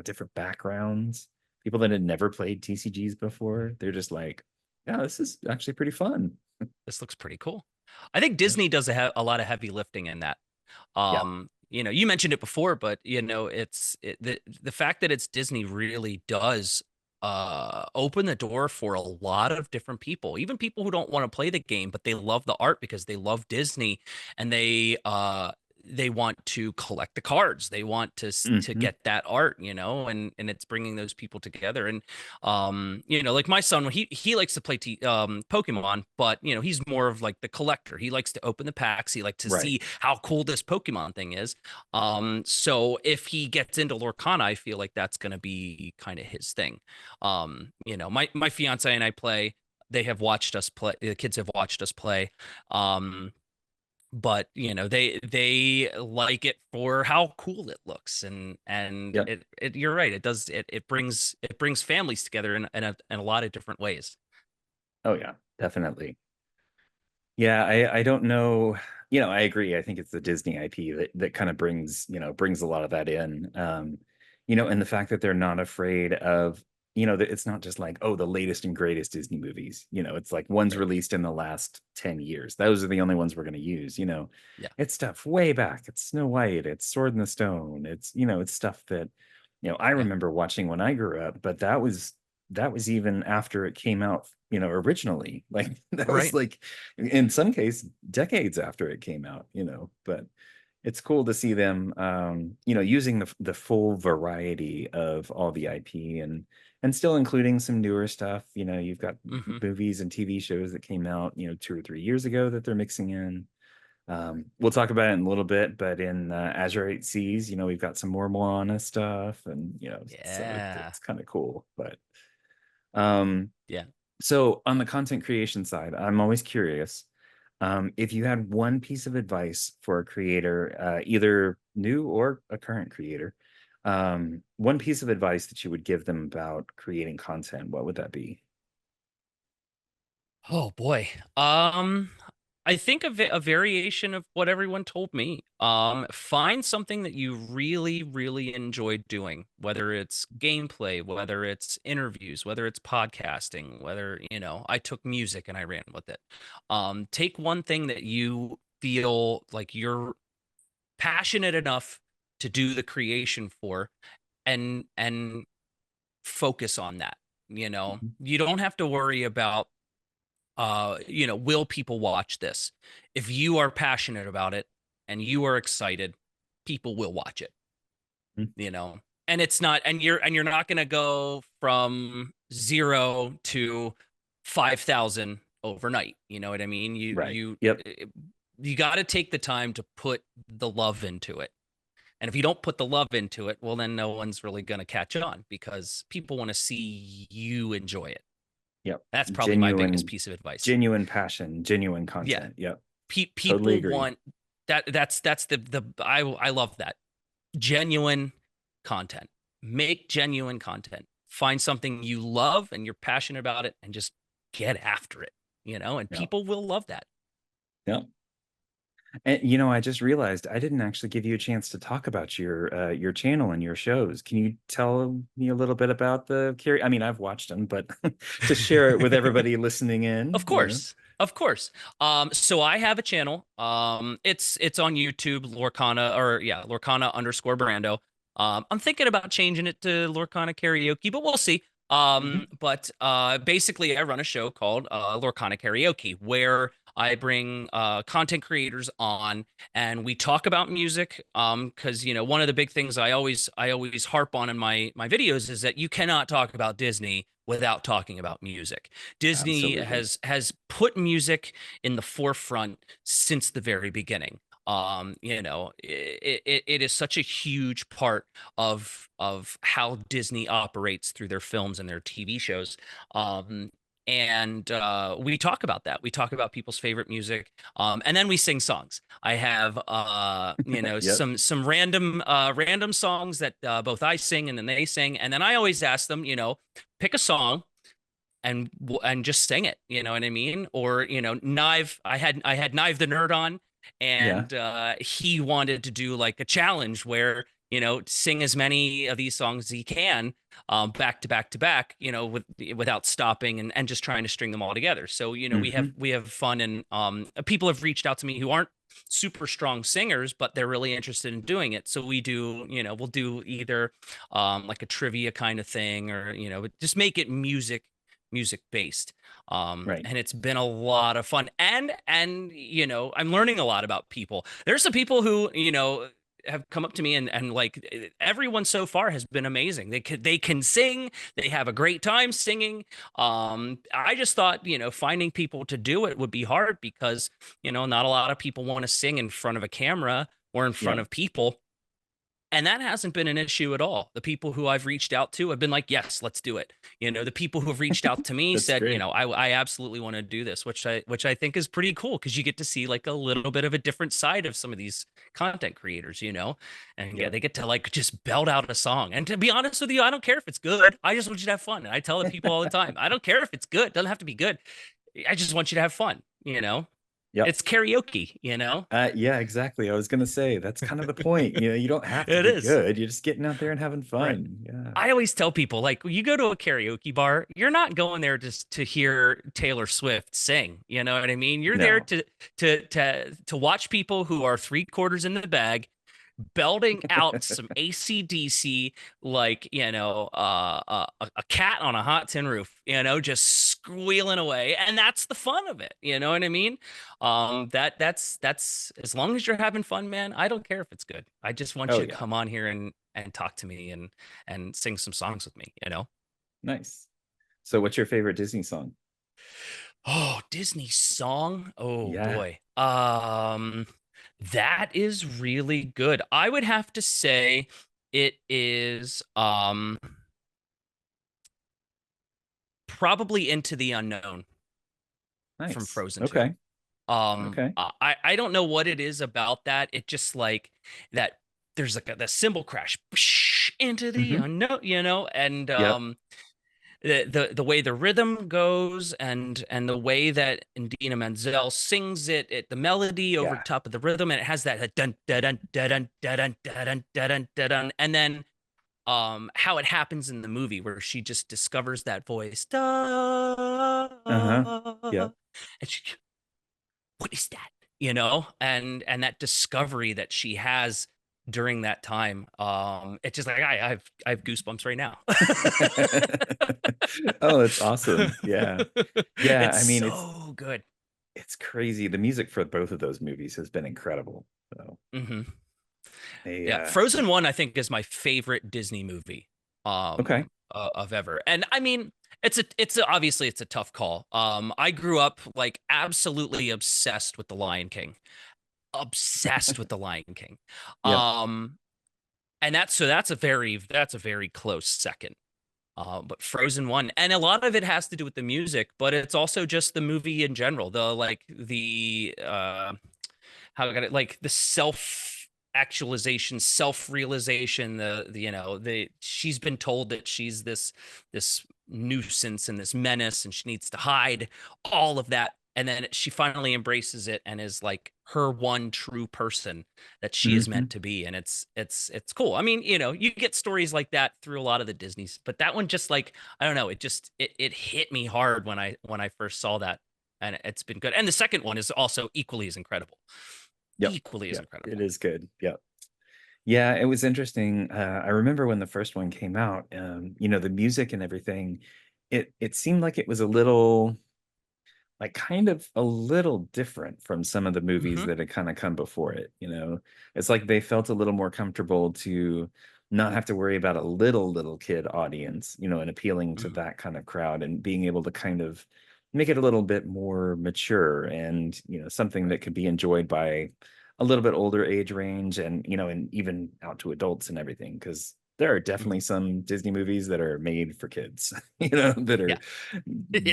different backgrounds, people that had never played TCGs before. They're just like, yeah, this is actually pretty fun. This looks pretty cool. I think Yeah. Disney does a lot of heavy lifting in that. Yeah. You mentioned it before, but the fact that it's Disney really does open the door for a lot of different people, even people who don't want to play the game, but they love the art because they love Disney, and they want to collect the cards. They want to Hmm. get that art, and it's bringing those people together. And like my son, he likes to play Pokemon, but he's more of like the collector. He likes to open the packs. He likes to Right. see how cool this Pokemon thing is. So if he gets into Lorcana, I feel like that's going to be kind of his thing. My fiance and I play. They have watched us play. The kids have watched us play. But they like it for how cool it looks, and Yep. you're right, it brings families together in a lot of different ways. Oh yeah, definitely. Yeah, I don't know. I agree. I think it's the Disney IP that kind of brings a lot of that in. And the fact that they're not afraid of, that it's not just like, oh, the latest and greatest Disney movies. It's like ones Right. released in the last 10 years. Those are the only ones we're going to use. Yeah. It's stuff way back. It's Snow White, it's Sword in the Stone. It's stuff that, I Yeah. remember watching when I grew up, but that was even after it came out, originally. Like that was Right. like in some case decades after it came out, but it's cool to see them using the full variety of all the IP and still including some newer stuff. You've got Hmm. movies and TV shows that came out, 2 or 3 years ago that they're mixing in. We'll talk about it in a little bit, but in Azure Seas, we've got some more Moana stuff, and so Yeah. it's kind of cool. But um, Yeah. so on the content creation side, I'm always curious. If you had one piece of advice for a creator, either new or a current creator, one piece of advice that you would give them about creating content, what would that be? Oh boy. I think a variation of what everyone told me. Find something that you really, really enjoy doing, whether it's gameplay, whether it's interviews, whether it's podcasting, whether, I took music and I ran with it. Take one thing that you feel like you're passionate enough to do the creation for, and focus on that. Mhm. You don't have to worry about will people watch this? If you are passionate about it and you are excited, people will watch it, Mhm. you know. And it's not, and you're not going to go from 0 to 5,000 overnight. You know what I mean? Right. Yep. You got to take the time to put the love into it. And if you don't put the love into it, well, then no one's really going to catch on because people want to see you enjoy it. Yep. That's probably my biggest Genuine, piece of advice. genuine passion, genuine Yeah, content. Yep. Totally people agree. want that. That's the I love that genuine content. Make genuine content. Find something you love and you're passionate about it, and just get after it. And Yep. people will love that. Yep. And I just realized I didn't actually give you a chance to talk about your channel and your shows. Can you tell me a little bit about the carry? I mean, I've watched them, but to share it with everybody listening Of in. course. Of course. So I have a channel. It's on YouTube, Lorcana underscore Brando. I'm thinking about changing it to Lorcana Karaoke, but we'll see. Mhm. But basically, I run a show called Lorcana Karaoke, where I bring content creators on and we talk about music. Because one of the big things I always harp on in my videos is that you cannot talk about Disney without talking about music. Disney Absolutely. has put music in the forefront since the very beginning. It is such a huge part of how Disney operates through their films and their TV shows. And we talk about that. We talk about people's favorite music, and then we sing songs. I have Yep. some random songs that both I sing and then they sing, and then I always ask them, pick a song and just sing it, you know what I mean? Or Knive, I had Knive the Nerd on, Yeah. and he wanted to do like a challenge where sing as many of these songs as he can, back to back to back, without stopping, and just trying to string them all together. So we have Hmm. we have fun, and people have reached out to me who aren't super strong singers, but they're really interested in doing it. So we'll do either like a trivia kind of thing, or just make it music based. Right. And it's been a lot of fun, and I'm learning a lot about people. There's some people who have come up to me, and like everyone so far has been amazing. They can sing, they have a great time singing. I just thought finding people to do it would be hard because not a lot of people want to sing in front of a camera or in front Yeah. of people, and that hasn't been an issue at all. The people who I've reached out to have been like, yes, let's do it. The people who have reached out to me That's said, great. I absolutely want to do this, which I think is pretty cool because you get to see like a little bit of a different side of some of these content creators, and Yep. they get to like just belt out a song. And to be honest with you, I don't care if it's good. I just want you to have fun. And I tell the people all the time, I don't care if it's good. It doesn't have to be good. I just want you to have fun, Yep. It's karaoke. Yeah, exactly. I was gonna say that's kind of the point. You don't have to It be is. good. You're just getting out there and having Right. fun. Yeah. I always tell people, like, you go to a karaoke bar, you're not going there just to hear Taylor Swift sing. You know what I mean? You're there No. to watch people who are three-quarters in the bag belting out some AC/DC, like a cat on a hot tin roof, just squealing away, and that's the fun of it. You know what I mean? That's as long as you're having fun, man. I don't care if it's good. I just want Oh you to yeah. come on here and talk to me and sing some songs with me. Nice. So what's your favorite Disney song? Oh, Disney song. Oh Yeah. boy. That is really good. I would have to say it is probably Into the Unknown from Nice. Frozen 2. Okay. Okay. I don't know what it is about that. It just like that there's like the cymbal crash into the Hmm. unknown, and Yep. the way the rhythm goes, and the way that Indina Menzel sings the melody over Yeah. top of the rhythm, and it has that dun dun dun dun dun dun dun dun dun, and then how it happens in the movie where she just discovers that voice, Uh-huh. and Yep. she, what is that, and that discovery that she has during that time. It's just like I have goosebumps right now. Oh, that's awesome. Yeah. Yeah, It's I mean so good. it's crazy. The music for both of those movies has been incredible. So Hmm. they Yeah, Frozen one I think is my favorite Disney movie okay. of ever. And I mean, obviously it's a tough call. I grew up like absolutely obsessed with The Lion King. Obsessed with The Lion King. Yep. Um and that's a very close second. But Frozen one, and a lot of it has to do with the music, but it's also just the movie in general. How got it like the self actualization, self realization, the she's been told that she's this nuisance and this menace and she needs to hide all of that, and then she finally embraces it and is like her one true person that she is Hmm. meant to be. And it's cool. I mean, you get stories like that through a lot of the Disneys, but that one just like, I don't know, it hit me hard when I first saw that, and it's been good. And the second one is also equally as incredible. Yep. Equally as Yep. It incredible. is good. Yep. Yeah, it was interesting. I remember when the first one came out, the music and everything, it seemed like it was a little like kind of a little different from some of the movies Hmm. that had kind of come before it, it's like they felt a little more comfortable to not have to worry about a little kid audience, and appealing to Hmm. that kind of crowd and being able to kind of make it a little bit more mature and something that Right. could be enjoyed by a little bit older age range and and even out to adults and everything, because there are definitely Hmm. some Disney movies that are made for kids, that Yeah. are Yeah.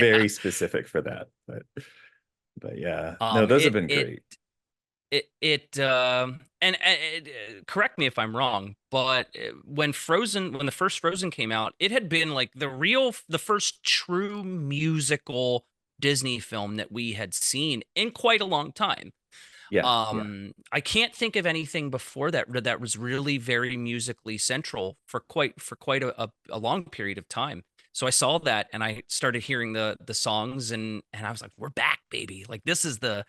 very specific for that. But yeah, no, Um, those have it been it great. correct me if I'm wrong, but when the first Frozen came out, it had been like the first true musical Disney film that we had seen in quite a long time. Yeah, yeah. I can't think of anything before that was really very musically central for quite a long period of time. So I saw that and I started hearing the songs, and I was like, we're back, baby. Like this is the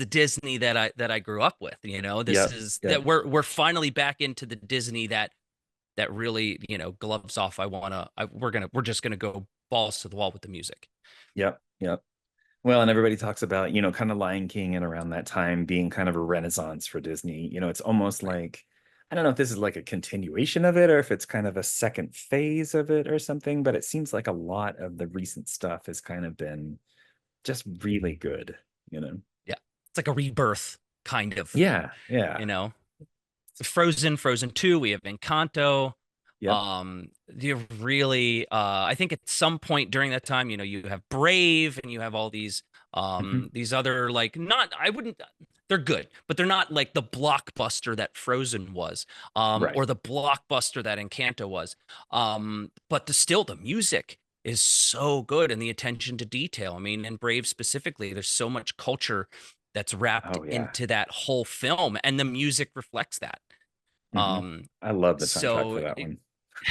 Disney that I grew up with. This Yep, is yep, that we're finally back into the Disney that really, gloves off. We're just gonna go balls to the wall with the music. yep, yep. Well, and everybody talks about, kind of Lion King and around that time being kind of a renaissance for Disney. It's almost Right. like, I don't know if this is like a continuation of it or if it's kind of a second phase of it or something, but it seems like a lot of the recent stuff has kind of been just really good, you know? Yeah. It's like a rebirth, kind of, Yeah, you yeah. know. Frozen 2, we have Encanto. Yep. You really I think at some point during that time, you have Brave and you have all Hmm. these other, like, not I wouldn't they're good, but they're not like the blockbuster that Frozen was, Right. or the blockbuster that Encanto was. But still the music is so good, and the attention to detail. I mean, in Brave specifically, there's so much culture that's wrapped Oh, yeah. into that whole film, and the music reflects that. Hmm. Um, I love the soundtrack so for that one.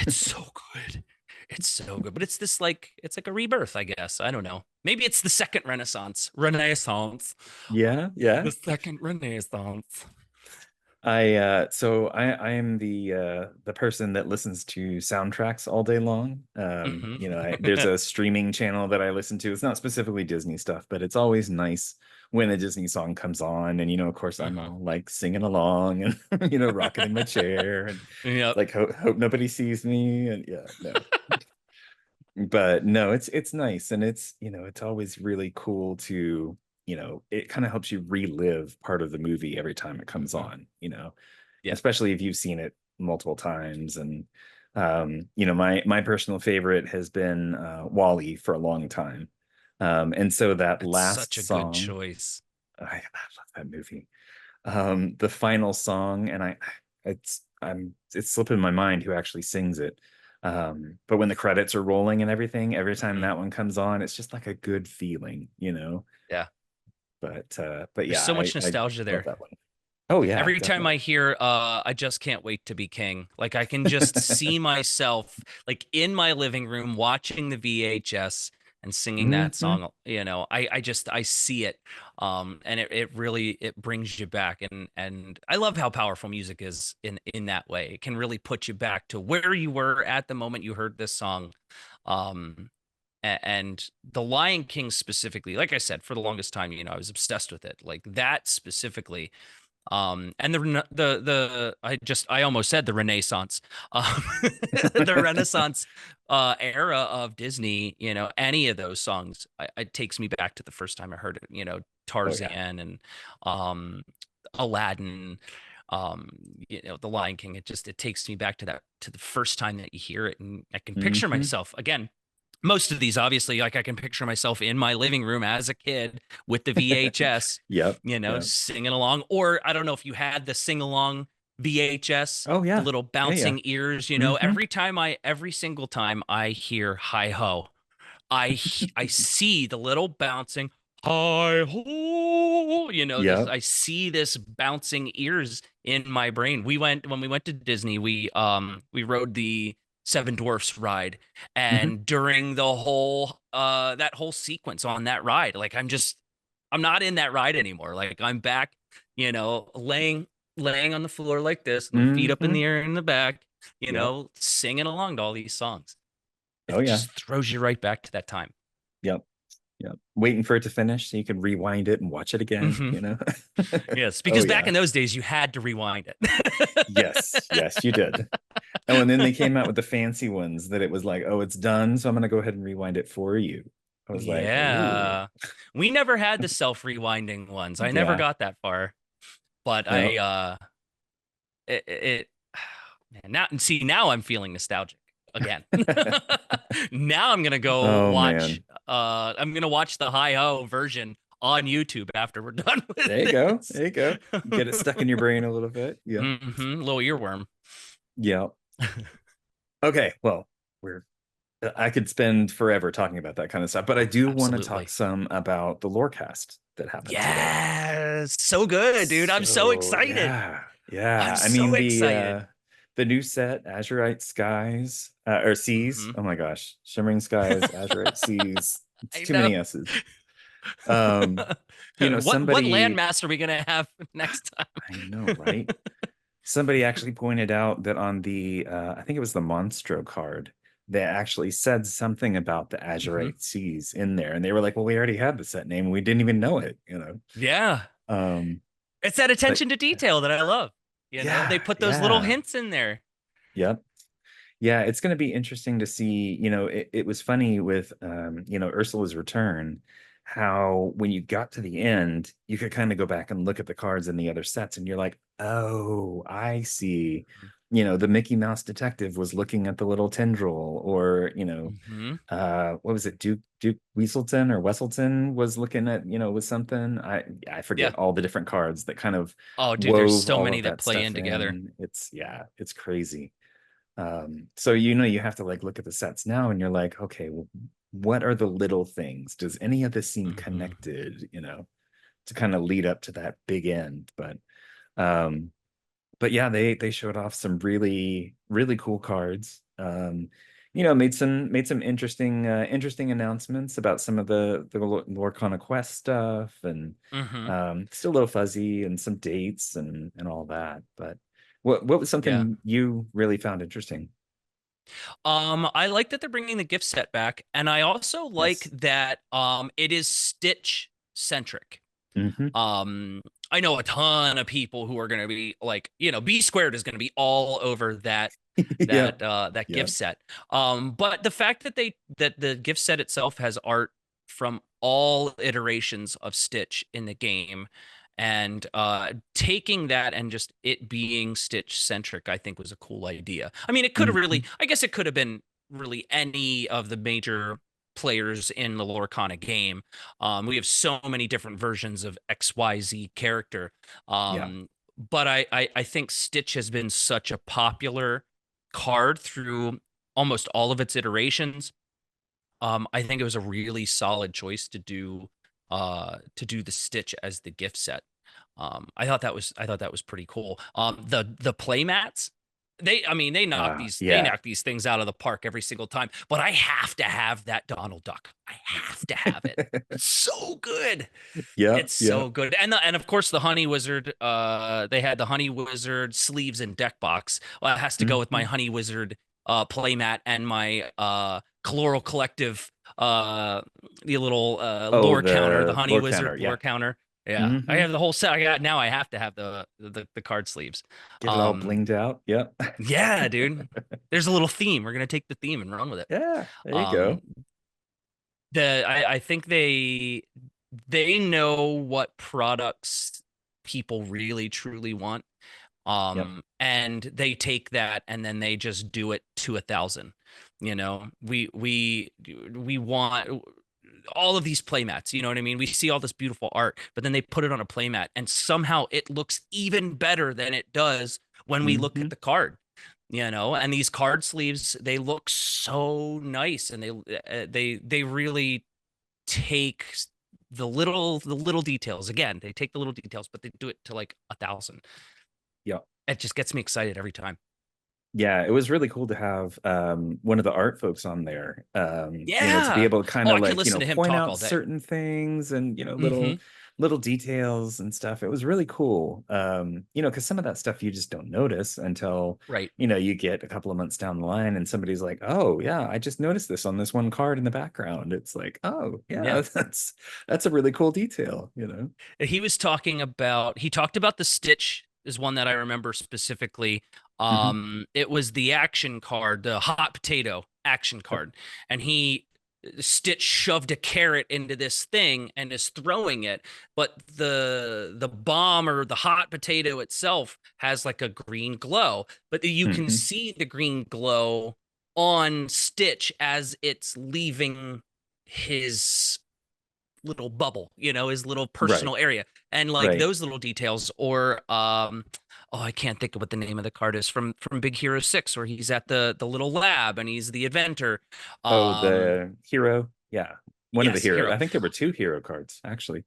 it's so good. It's so good. But it's like a rebirth, I guess. I don't know. Maybe it's the second Renaissance. Renaissance. Yeah, yeah. The second Renaissance. I am the person that listens to soundtracks all day long. Hmm. There's a streaming channel that I listen to. It's not specifically Disney stuff, but it's always nice when a Disney song comes on, and of course I'm Uh-huh. all like singing along and rocking in my chair and Yep. like hope nobody sees me, and yeah, no. But no, it's nice, and it's always really cool to, it kind of helps you relive part of the movie every time it comes Hmm. on, Yeah. especially if you've seen it multiple times. And my personal favorite has been Wally for a long time. And so that That's last such a good song, choice. I love that movie. The final song, and it's slipping my mind who actually sings it. But when the credits are rolling and everything, every time Hmm. that one comes on, it's just like a good feeling. Yeah. But There's yeah, so much I nostalgia love there. that one. Oh yeah, Every time I definitely. hear I just can't wait to be king, like I can just see myself like in my living room watching the VHS, and singing that Hmm. song, I see it. And it really, it brings you back. And I love how powerful music is in that way. It can really put you back to where you were at the moment you heard this song. Um, and The Lion King specifically, like I said, for the longest time, I was obsessed with it. Like that specifically. And I almost said the Renaissance, um, the Renaissance era of Disney. Any of those songs, it takes me back to the first time I heard it. Oh yeah. Tarzan and um, Aladdin, um, The Lion King. It takes me back to the first time that you hear it, and I can picture Hmm. myself again. Most of these, obviously, like I can picture myself in my living room as a kid with the VHS, Yep. Yep. singing along. Or I don't know if you had the sing along VHS, Oh the yeah. little Yeah. Yeah. bouncing ears. Hmm. Every single time I hear "Hi Ho," I see the little bouncing "Hi Ho." This Yep. I see this bouncing ears in my brain. When we went to Disney, we rode the Seven Dwarfs ride, Hmm. and during the whole that whole sequence on that ride, like I'm not in that ride anymore. Like I'm back, laying on the floor like this, my feet up in Hmm. the air in the back, Yep. singing along to all these songs. Oh It yeah. just throws you right back to that time. Yep. Yep. Waiting for it to finish so you can rewind it and watch it again, Hmm. you know? Yes, Oh because back yeah. in those days, you had to rewind it. Yes. Yes, you did. Oh, and then they came out with the fancy ones that it was like, oh, it's done, so I'm gonna go ahead and rewind it for you. I was like, oh, Yeah. We never had the self-rewinding ones. I never yeah. got that far. But Yeah. it man, now I'm feeling nostalgic again. Now I'm gonna go Oh watch man. I'm gonna watch the Hi Ho version on YouTube after we're done with There you go. this. There you go. Get it stuck in your brain a little bit. Yeah. Little earworm. Yeah. Okay. Well, we're I could spend forever talking about that kind of stuff, but I Oh, do want to talk absolutely. some about the Lorecast that happened today. Yes. So good, dude. I'm so So excited. yeah, I'm yeah. I so mean excited. the new set, Azurite Skies, or Seas. Hmm. Oh my gosh, Shimmering Skies, Azurite Seas. It's I too know. many S's. Um, What somebody landmass are we gonna have next time? I know, right? Somebody actually pointed out that on the I think it was the Monstro card, they actually said something about the Hmm. Azurite Seas in there, and they were like, "Well, we already had the set name, and we didn't even know it," you know. Yeah. Um, It's that but attention to detail that I love. They yeah, put those little yeah, hints in there. yep. Yeah, it's going to be interesting to see. It was funny with, Ursula's return, how when you got to the end, you could kind of go back and look at the cards in the other sets, and you're like, oh, I see. The Mickey Mouse detective was looking at the little tendril, or, Hmm. what was it? Duke Weaselton or Wesselton was looking at, with something. I Yeah. forget all the different cards that kind of Oh, dude, there's wove so all many of that that play in stuff together. in. It's crazy. So you have to like look at the sets now and you're like, okay, well, what are the little things? Does any of this seem Hmm. connected, to kind of lead up to that big end? Um, but yeah, they showed off some really, really cool cards. Made some interesting announcements about some of the Lorcana Quest stuff, and Hmm. still a little fuzzy, and some dates and all that. But what was Yeah. something you really found interesting? I like that they're bringing the gift set back, and I also like Yes. that it is Stitch centric. Hmm. Um, I know a ton of people who are going to be like, B squared is going to be all over Yep. that gift Yep. set. But the fact that the gift set itself has art from all iterations of Stitch in the game, and taking that and just it being Stitch centric, I think was a cool idea. I mean, Hmm. I guess it could have been really any of the major players in the Lorcana game. We have so many different versions of XYZ character. Yeah. But I think Stitch has been such a popular card through almost all of its iterations. I think it was a really solid choice to do the Stitch as the gift set. I thought that was pretty cool. The play mats. I mean, they Yeah. knock these things out of the park every single time. But I have to have that Donald Duck. I have to have it. It's so good. Yep. It's Yep. so good. And of course the Honey Wizard, they had the Honey Wizard sleeves and deck box. Well, it has to go with my Hmm. Honey Wizard playmat and my Chloral Collective the little Oh, lore counter, the the Honey Wizard Lorcaner. lore Yeah. counter. Yeah. I Hmm. have the whole set. Now I have to have the card sleeves. Get it all Um blinged out. Yep. yeah, dude. There's a little theme. We're gonna take the theme and run with it. Yeah. There you Um go. I think they know what products people really truly want. Yep. And they take that and then they just do it to 1,000. You know, we want all of these playmats, you know what I mean? We see all this beautiful art, but then they put it on a playmat and somehow it looks even better than it does when we look Hmm. at the card. You know, and these card sleeves, they look so nice, and they really take the little details. Again, they take the little details, but they do it to like 1,000. Yep. It just gets me excited every time. Yeah, it was really cool to have one of the art folks on there. To be Yeah. able to kind Oh, of I could like, listen to him point talk out all day. certain things and, Mm-hmm. little details and stuff. It was really cool. Because some of that stuff you just don't notice until, Right. you get a couple of months down the line and somebody's like, "Oh, yeah, I just noticed this on this one card in the background." It's like, "Oh, yeah, Yeah. that's a really cool detail." He talked about the Stitch is one that I remember specifically. Hmm. It was the action card, the hot potato action Yep. card, and Stitch shoved a carrot into this thing and is throwing it, but the bomb or the hot potato itself has like a green glow, but you can Hmm. see the green glow on Stitch as it's leaving his little bubble, his little Right. personal area. And like Right. those little details, or oh, I can't think of what the name of the card is from Big Hero 6, where he's at the little lab and he's the inventor. Oh, Um, the hero. Yeah. One of the yes, hero. hero. I think there were two hero cards, actually.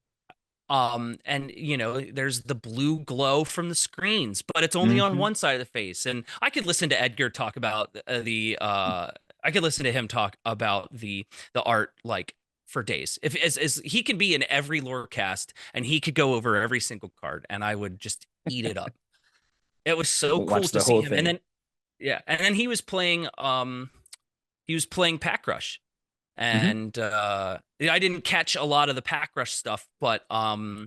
And there's the blue glow from the screens, but it's only on Hmm. one side of the face. And I could listen to Edgar talk about I could listen to him talk about the art like for days. If as he can be in every lore cast and he could go over every single card and I would just eat it up. It was so cool Watch to the see whole him. And thing. then yeah, and then he was playing Pack Rush, Hmm. and I didn't catch a lot of the Pack Rush stuff, but I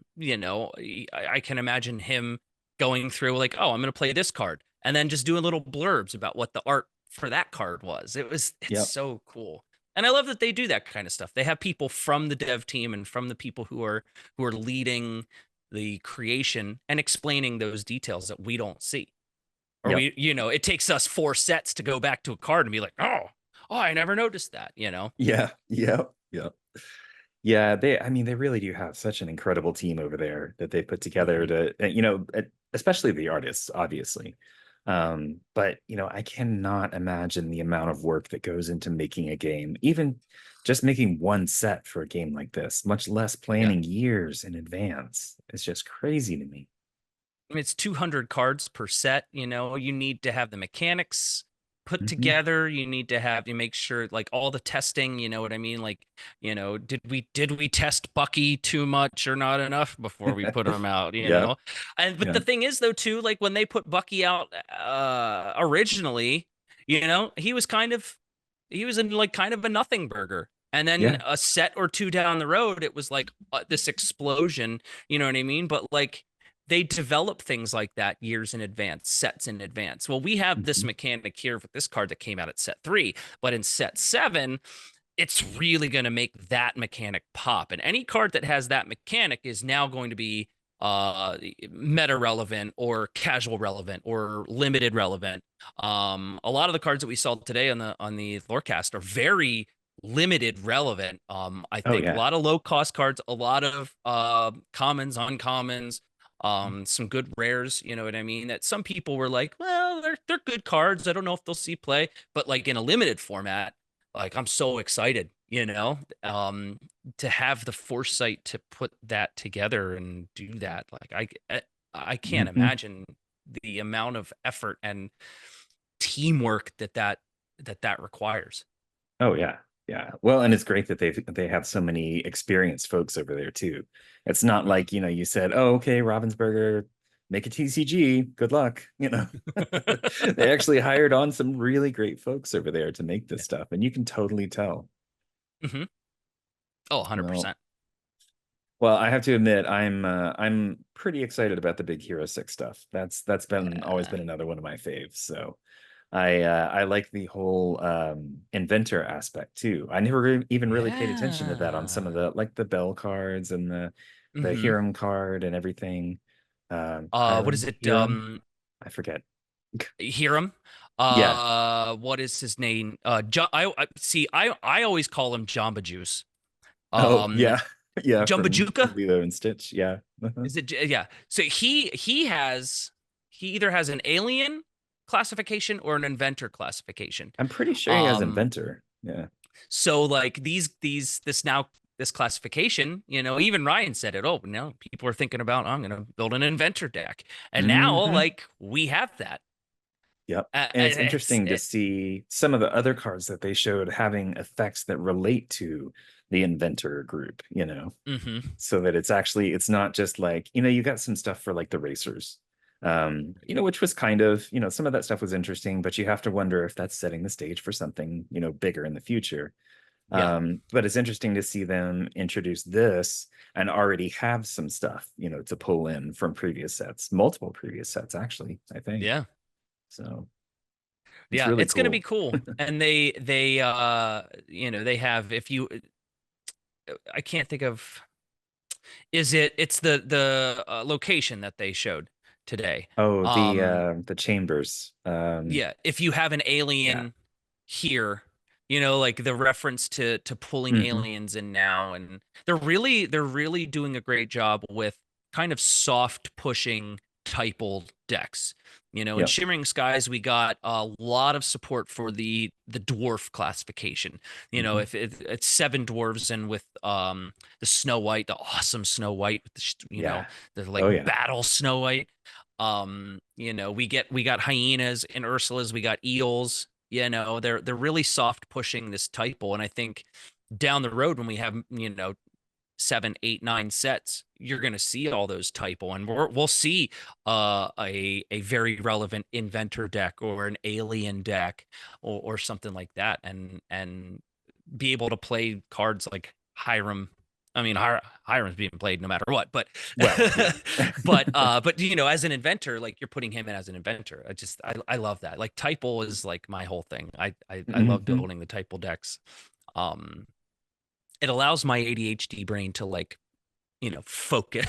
can imagine him going through like, oh, I'm going to play this card, and then just doing little blurbs about what the art for that card was. It's Yep. so cool, and I love that they do that kind of stuff. They have people from the dev team and from the people who are leading the creation and explaining those details that we don't see. Or Yep. it takes us 4 sets to go back to a card and be like, oh, I never noticed that. Yeah. Yep. Yep. Yeah, I mean, they really do have such an incredible team over there that they put together Hmm. to, especially the artists, obviously. But, I cannot imagine the amount of work that goes into making a game, even just making one set for a game like this, much less Yeah. planning years in advance. It's just crazy to me. I mean, it's 200 cards per set. You need to have the mechanics put Hmm. together. You make sure like all the testing, you know what I mean? Like, did we test Bucky too much or not enough before we put him out, Yep. But the Yeah. thing is though, too, like when they put Bucky out originally, he was in like kind of a nothing burger. And then Yeah. a set or two down the road, it was like this explosion, you know what I mean? But like they develop things like that years in advance, sets in advance. Well, we have this Hmm. mechanic here with this card that came out at set 3, but in set 7, it's really going to make that mechanic pop. And any card that has that mechanic is now going to be meta relevant or casual relevant or limited relevant. A lot of the cards that we saw today on the Lorecast are very limited relevant. I Oh, think a yeah. lot of low cost cards, a lot of commons, uncommons, some good rares, you know what I mean? That some people were like, well, they're good cards. I don't know if they'll see play, but like in a limited format, like I'm so excited, to have the foresight to put that together and do that. Like I can't Hmm. imagine the amount of effort and teamwork that requires. Oh yeah. Yeah. Well, and it's great that they have so many experienced folks over there too. It's not Mhm. like, you said, "Oh, okay, Ravensburger, make a TCG. Good luck." They actually hired on some really great folks over there to make this Yeah. stuff, and you can totally tell. Hmm. Oh, Well, 100%. well, I have to admit, I'm pretty excited about the Big Hero 6 stuff. That's been always Yeah. been another one of my faves. So I like the whole inventor aspect too. I never even really paid attention to that on some of Yeah. the like the Bell cards and the Hmm. Hiram card and everything. What is Hiram, it? Hiram, I forget. Hiram. Yeah. What is his name? I see. I always call him Jamba Juice. Oh, Um, yeah. Yeah, from Jumbajuka. Lilo and Stitch. Yeah. Uh-huh. Is it? Yeah. So he either has an alien classification or an inventor classification. I'm pretty sure he has Um, inventor. Yeah. so like this classification, even Ryan said it. Oh, no, people are thinking about I'm gonna build an inventor deck, and now Hmm. like we have that. Yep. Uh, And it's it's interesting to it. see some of the other cards that they showed having effects that relate to the inventor group, Hmm. so that it's not just like, you got some stuff for like the racers. Which was kind of, some of that stuff was interesting, but you have to wonder if that's setting the stage for something, bigger in the future. Yeah. But it's interesting to see them introduce this and already have some stuff, to pull in from previous sets, multiple previous sets, actually, I think. Yeah. So it's Yeah, really it's gonna be cool. cool. And they have if you I can't think of it's the location that they showed today. Oh, the Um uh the chambers. yeah, if you have an Yeah. alien here, like the reference to pulling Hmm. aliens in now, and they're really doing a great job with kind of soft pushing typal decks. In Yep. Shimmering Skies, we got a lot of support for the dwarf classification. Hmm. If it's seven dwarves and with the Snow White, the awesome Snow White, Yeah. the Oh like yeah. battle Snow White. We got hyenas and Ursulas, we got eels. They're really soft pushing this typo, and I think down the road when we have seven, eight, nine sets, you're going to see all those typo, and we'll see a very relevant inventor deck or an alien deck or something like that, and be able to play cards like Hiram. I mean, Hiram's being played no matter what, but Well, yeah. but as an inventor, like you're putting him in as an inventor. I love that. Like typal is like my whole thing. I love Hmm. building the typal decks. Um, it allows my ADHD brain to like focus.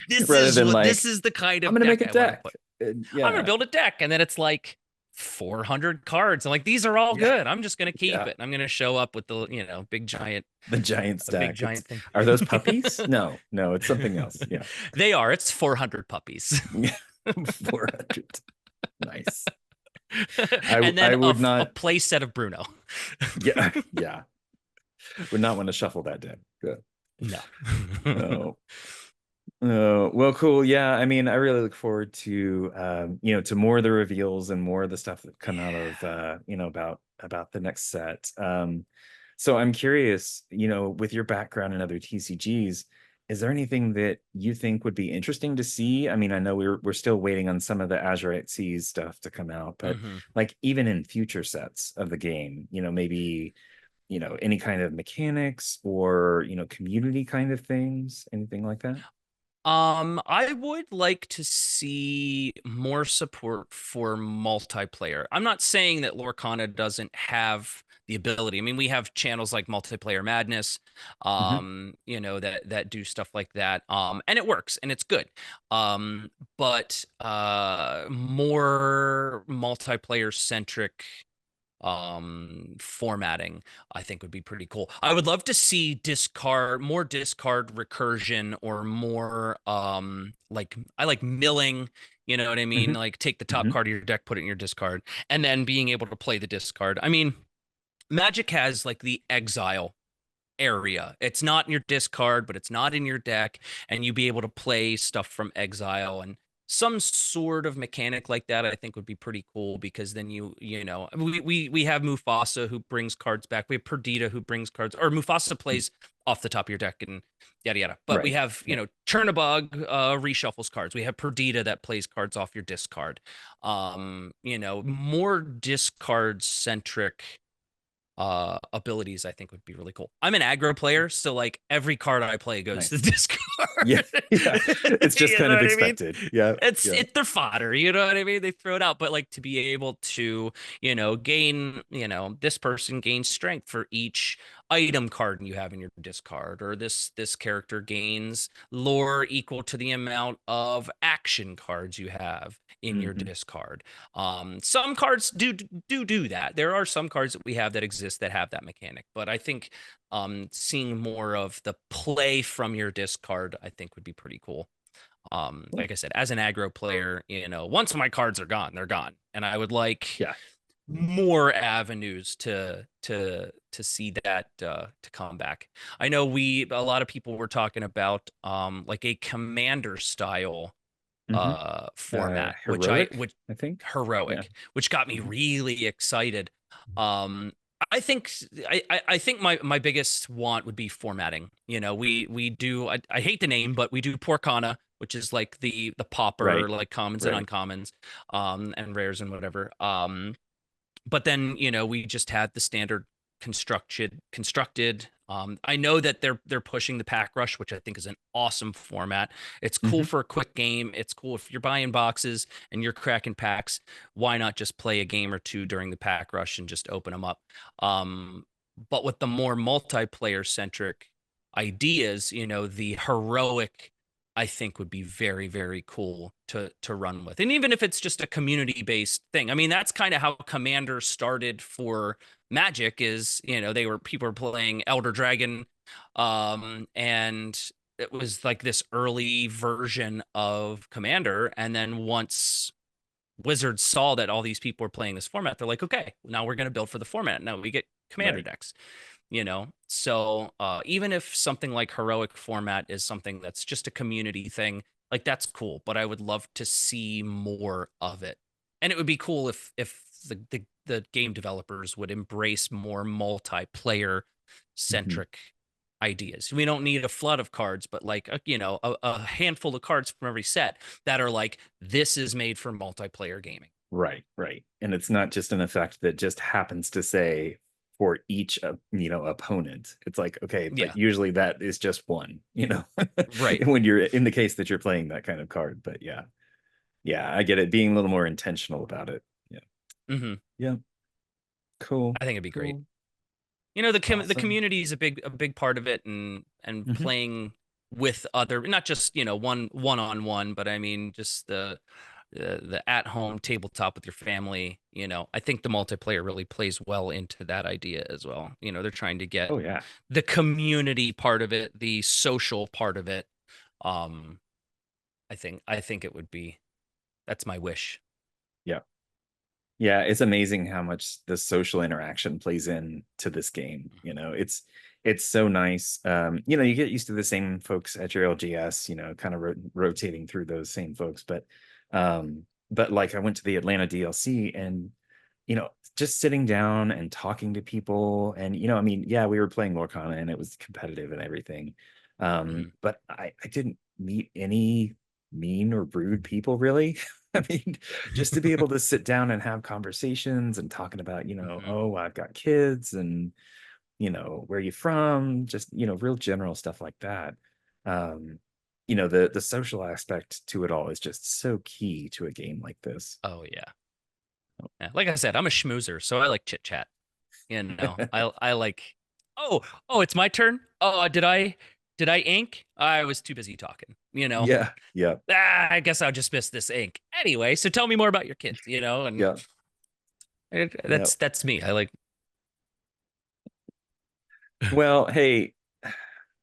this Rather is than what this like, is the kind I'm of gonna make deck a I want to deck. put. I'm gonna Yeah. build a deck, and then it's like 400 cards. I'm like, these are all Yeah. good. I'm just gonna keep Yeah. it. I'm gonna show up with the The giant a big stack. giant thing. Are those puppies? No, no, it's something else. Yeah. They are. It's 400 puppies, 400. Nice. and I then would a not. play set of Bruno. Yeah. Yeah. Would not want to shuffle that deck. Good. No. No. Oh, well, cool. Yeah, I mean, I really look forward to to more of the reveals and more of the stuff that come out of Yeah. about the next set. So I'm curious, with your background in other TCGs, is there anything that you think would be interesting to see? I mean, I know we're still waiting on some of the Azurite Seas stuff to come out, but Hmm. like even in future sets of the game, maybe any kind of mechanics or community kind of things, anything like that. I would like to see more support for multiplayer. I'm not saying that Lorcana doesn't have the ability. I mean, we have channels like Multiplayer Madness, Hmm. that do stuff like that. And it works and it's good. But more multiplayer centric formatting I think would be pretty cool. I would love to see more discard recursion, or more like I like milling, you know what I mean? Hmm. Like take the top Hmm. card of your deck, put it in your discard, and then being able to play the discard. I mean, Magic has like the exile area. It's not in your discard, but it's not in your deck, and you be able to play stuff from exile. And some sort of mechanic like that I think would be pretty cool, because then we have Mufasa who brings cards back. We have Perdita who brings cards, or Mufasa plays off the top of your deck and yada yada. But we Right. have, Yeah. Chernabog reshuffles cards. We have Perdita that plays cards off your discard. More discard centric abilities I think would be really cool. I'm an aggro player, so like every card I play goes to the Nice. Yeah. discard. Yeah. It's just You kind know of what I mean? expected. Yeah. Yeah. They're fodder, you know what I mean? They throw it out, but like to be able to, gain, this person gains strength for each item card you have in your discard, or this character gains lore equal to the amount of action cards you have in your Hmm. discard. Some cards do that. There are some cards that we have that exist that have that mechanic, but I think seeing more of the play from your discard, I think would be pretty cool. Cool. Like I said, as an aggro player, once my cards are gone, they're gone, and I would like Yeah. more avenues to see that to come back. I know a lot of people were talking about like a commander style Hmm. format, Heroic, which I think. Yeah. heroic, which got me Hmm. really excited. Um, I think I think my biggest want would be formatting. We do, I hate the name, but we do Porcana, which is like the popper, Right. like commons and Right. uncommons, and rares and whatever. But then we just had the standard constructed. I know that they're pushing the pack rush, which I think is an awesome format. It's cool Hmm. for a quick game. It's cool if you're buying boxes and you're cracking packs. Why not just play a game or two during the pack rush and just open them up? um but with the more multiplayer centric ideas, the heroic, I think, would be very, very cool to run with. And even if it's just a community based thing, I mean, that's kind of how Commander started for Magic. Is people were playing Elder Dragon, and it was like this early version of Commander. And then once Wizards saw that all these people were playing this format, they're like, okay, now we're going to build for the format. Now we get Commander Right. decks. So even if something like heroic format is something that's just a community thing, like that's cool, but I would love to see more of it. And it would be cool if the game developers would embrace more multiplayer Hmm. centric ideas. We don't need a flood of cards, but like a handful of cards from every set that are like, this is made for multiplayer gaming. Right. Right. And it's not just an effect that just happens to say for each opponent. It's like, okay, Yeah, but usually that is just one, right. when you're in the case that you're playing that kind of card. But yeah. Yeah, I get it. Being a little more intentional about it. Yeah. Hmm. Yeah. Cool. I think it'd be great. Cool. The Awesome. community is a big part of it, and Hmm. playing with other, not just one on one, but I mean just the at home tabletop with your family. I think the multiplayer really plays well into that idea as well. They're trying to get Oh yeah. the community part of it, the social part of it. um I think it would be, that's my wish. Yeah. Yeah, it's amazing how much the social interaction plays in to this game. It's so nice. You get used to the same folks at your LGS, kind of rotating through those same folks. But like I went to the Atlanta DLC and just sitting down and talking to people, and I mean, yeah, we were playing Lorcana and it was competitive and everything. Hmm. But I didn't meet any mean or rude people really. I mean, just to be able to sit down and have conversations and talking about, Hmm. oh, I've got kids and, where are you from? Just, real general stuff like that. Um, the social aspect to it all is just so key to a game like this. Oh yeah. Yeah, like I said, I'm a schmoozer, so I like chit chat. I like. Oh, it's my turn. Oh, did I ink? I was too busy talking. Yeah, yeah, I guess I'll just miss this ink anyway. So tell me more about your kids. And yeah, yeah. that's me. I like. Well, hey,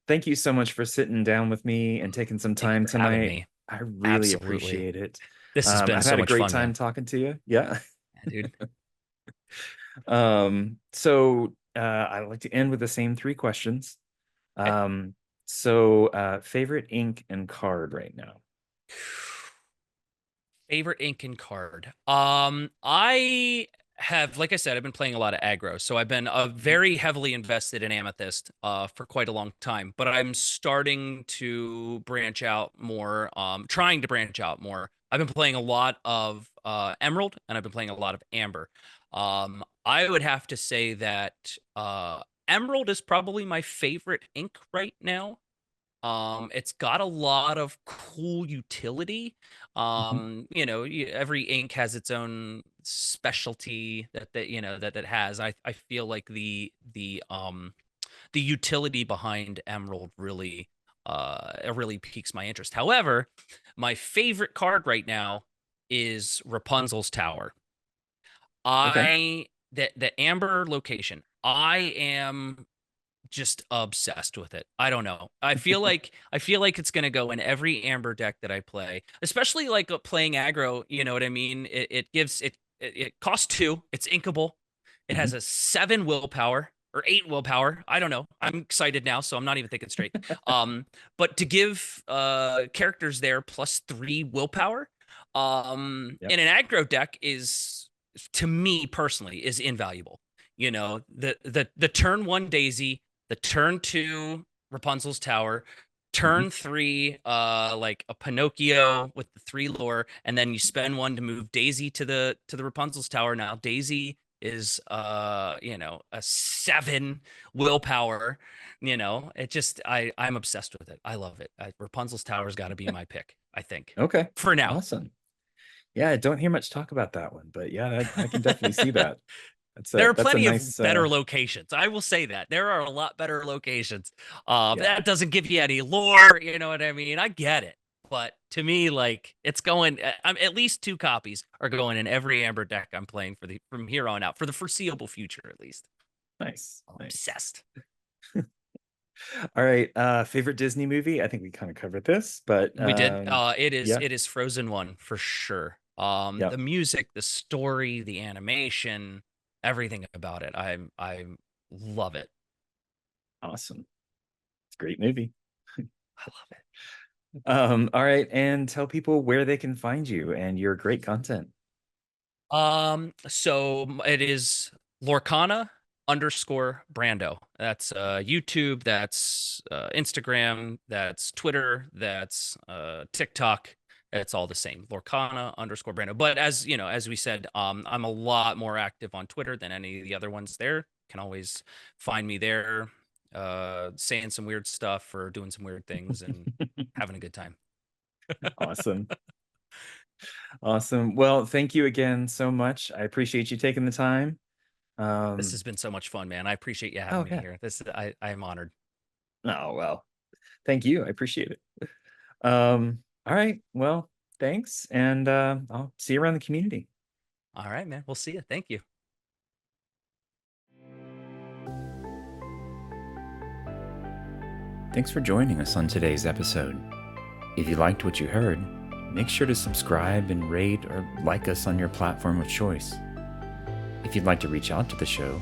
thank you so much for sitting down with me and taking some Thank you time for having tonight. me. I really Absolutely. appreciate it. This has been I've so had a much great fun, time man. talking to you. Yeah. Yeah, dude. So I like to end with the same three questions. Okay. So favorite ink and card right now? Favorite ink and card. I have, like I said, I've been playing a lot of aggro, so I've been Mhm. very heavily invested in Amethyst for quite a long time. But I'm starting to branch out more, trying to branch out more. I've been playing a lot of Emerald, and I've been playing a lot of Amber. I would have to say that Emerald is probably my favorite ink right now. It's got a lot of cool utility. Mhm. Every ink has its own specialty that has. I feel like the utility behind Emerald really it really piques my interest. However, my favorite card right now is Rapunzel's Tower. Okay. The Amber location. I am just obsessed with it. I don't know. I feel like it's gonna go in every Amber deck that I play, especially like playing aggro. You know what I mean? It gives it costs two. It's inkable. It Mhm. has a 7 willpower or 8 willpower. I don't know. I'm excited now, so I'm not even thinking straight. But to give characters there +3 willpower, Yep. in an aggro deck is, to me personally, is invaluable. The turn one Daisy, the turn two Rapunzel's Tower, Mhm. turn three like a Pinocchio with the 3 lore, and then you spend one to move Daisy to the Rapunzel's Tower. Now Daisy is a 7 willpower. I'm obsessed with it. I love it. Rapunzel's Tower's got to be my pick, I think, Okay. for now. Awesome. Yeah, I don't hear much talk about that one, but yeah, I can definitely see that. There are That's a plenty nice of better locations. I will say that there are a lot better locations. yeah. That doesn't give you any lore. You know what I mean? I get it, but to me, like it's going. I'm at least 2 copies are going in every Amber deck I'm playing from here on out for the foreseeable future, at least. Nice. I'm Nice. obsessed. All right. Favorite Disney movie? I think we kind of covered this, but We did. It is yeah. it is Frozen one for sure. The Yep. music, the story, the animation, everything about it. I love it. Awesome. It's a great movie. I love it. All right, and tell people where they can find you and your great content. So it is Lorcana underscore Brando. That's YouTube, that's Instagram, that's Twitter, that's TikTok. It's all the same. Lorcana underscore Brando. But as you know, as we said, I'm a lot more active on Twitter than any of the other ones there. Can always find me there, saying some weird stuff or doing some weird things and having a good time. Awesome. Awesome. Well, thank you again so much. I appreciate you taking the time. This Um, has been so much fun, man. I appreciate you having oh me yeah. here. I am honored. Oh well. Thank you. I appreciate it. All right. Well, thanks. And I'll see you around the community. All right, man. We'll see you. Thank you. Thanks for joining us on today's episode. If you liked what you heard, make sure to subscribe and rate or like us on your platform of choice. If you'd like to reach out to the show,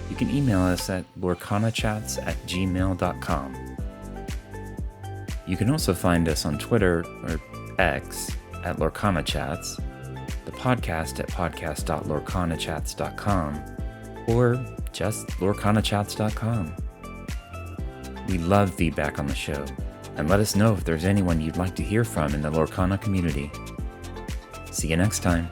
you can email us at lorcanachats@gmail.com. You can also find us on Twitter or X at LorcanaChats, the podcast at podcast.lorcanachats.com, or just lorcanachats.com. We love feedback on the show, and let us know if there's anyone you'd like to hear from in the Lorcana community. See you next time.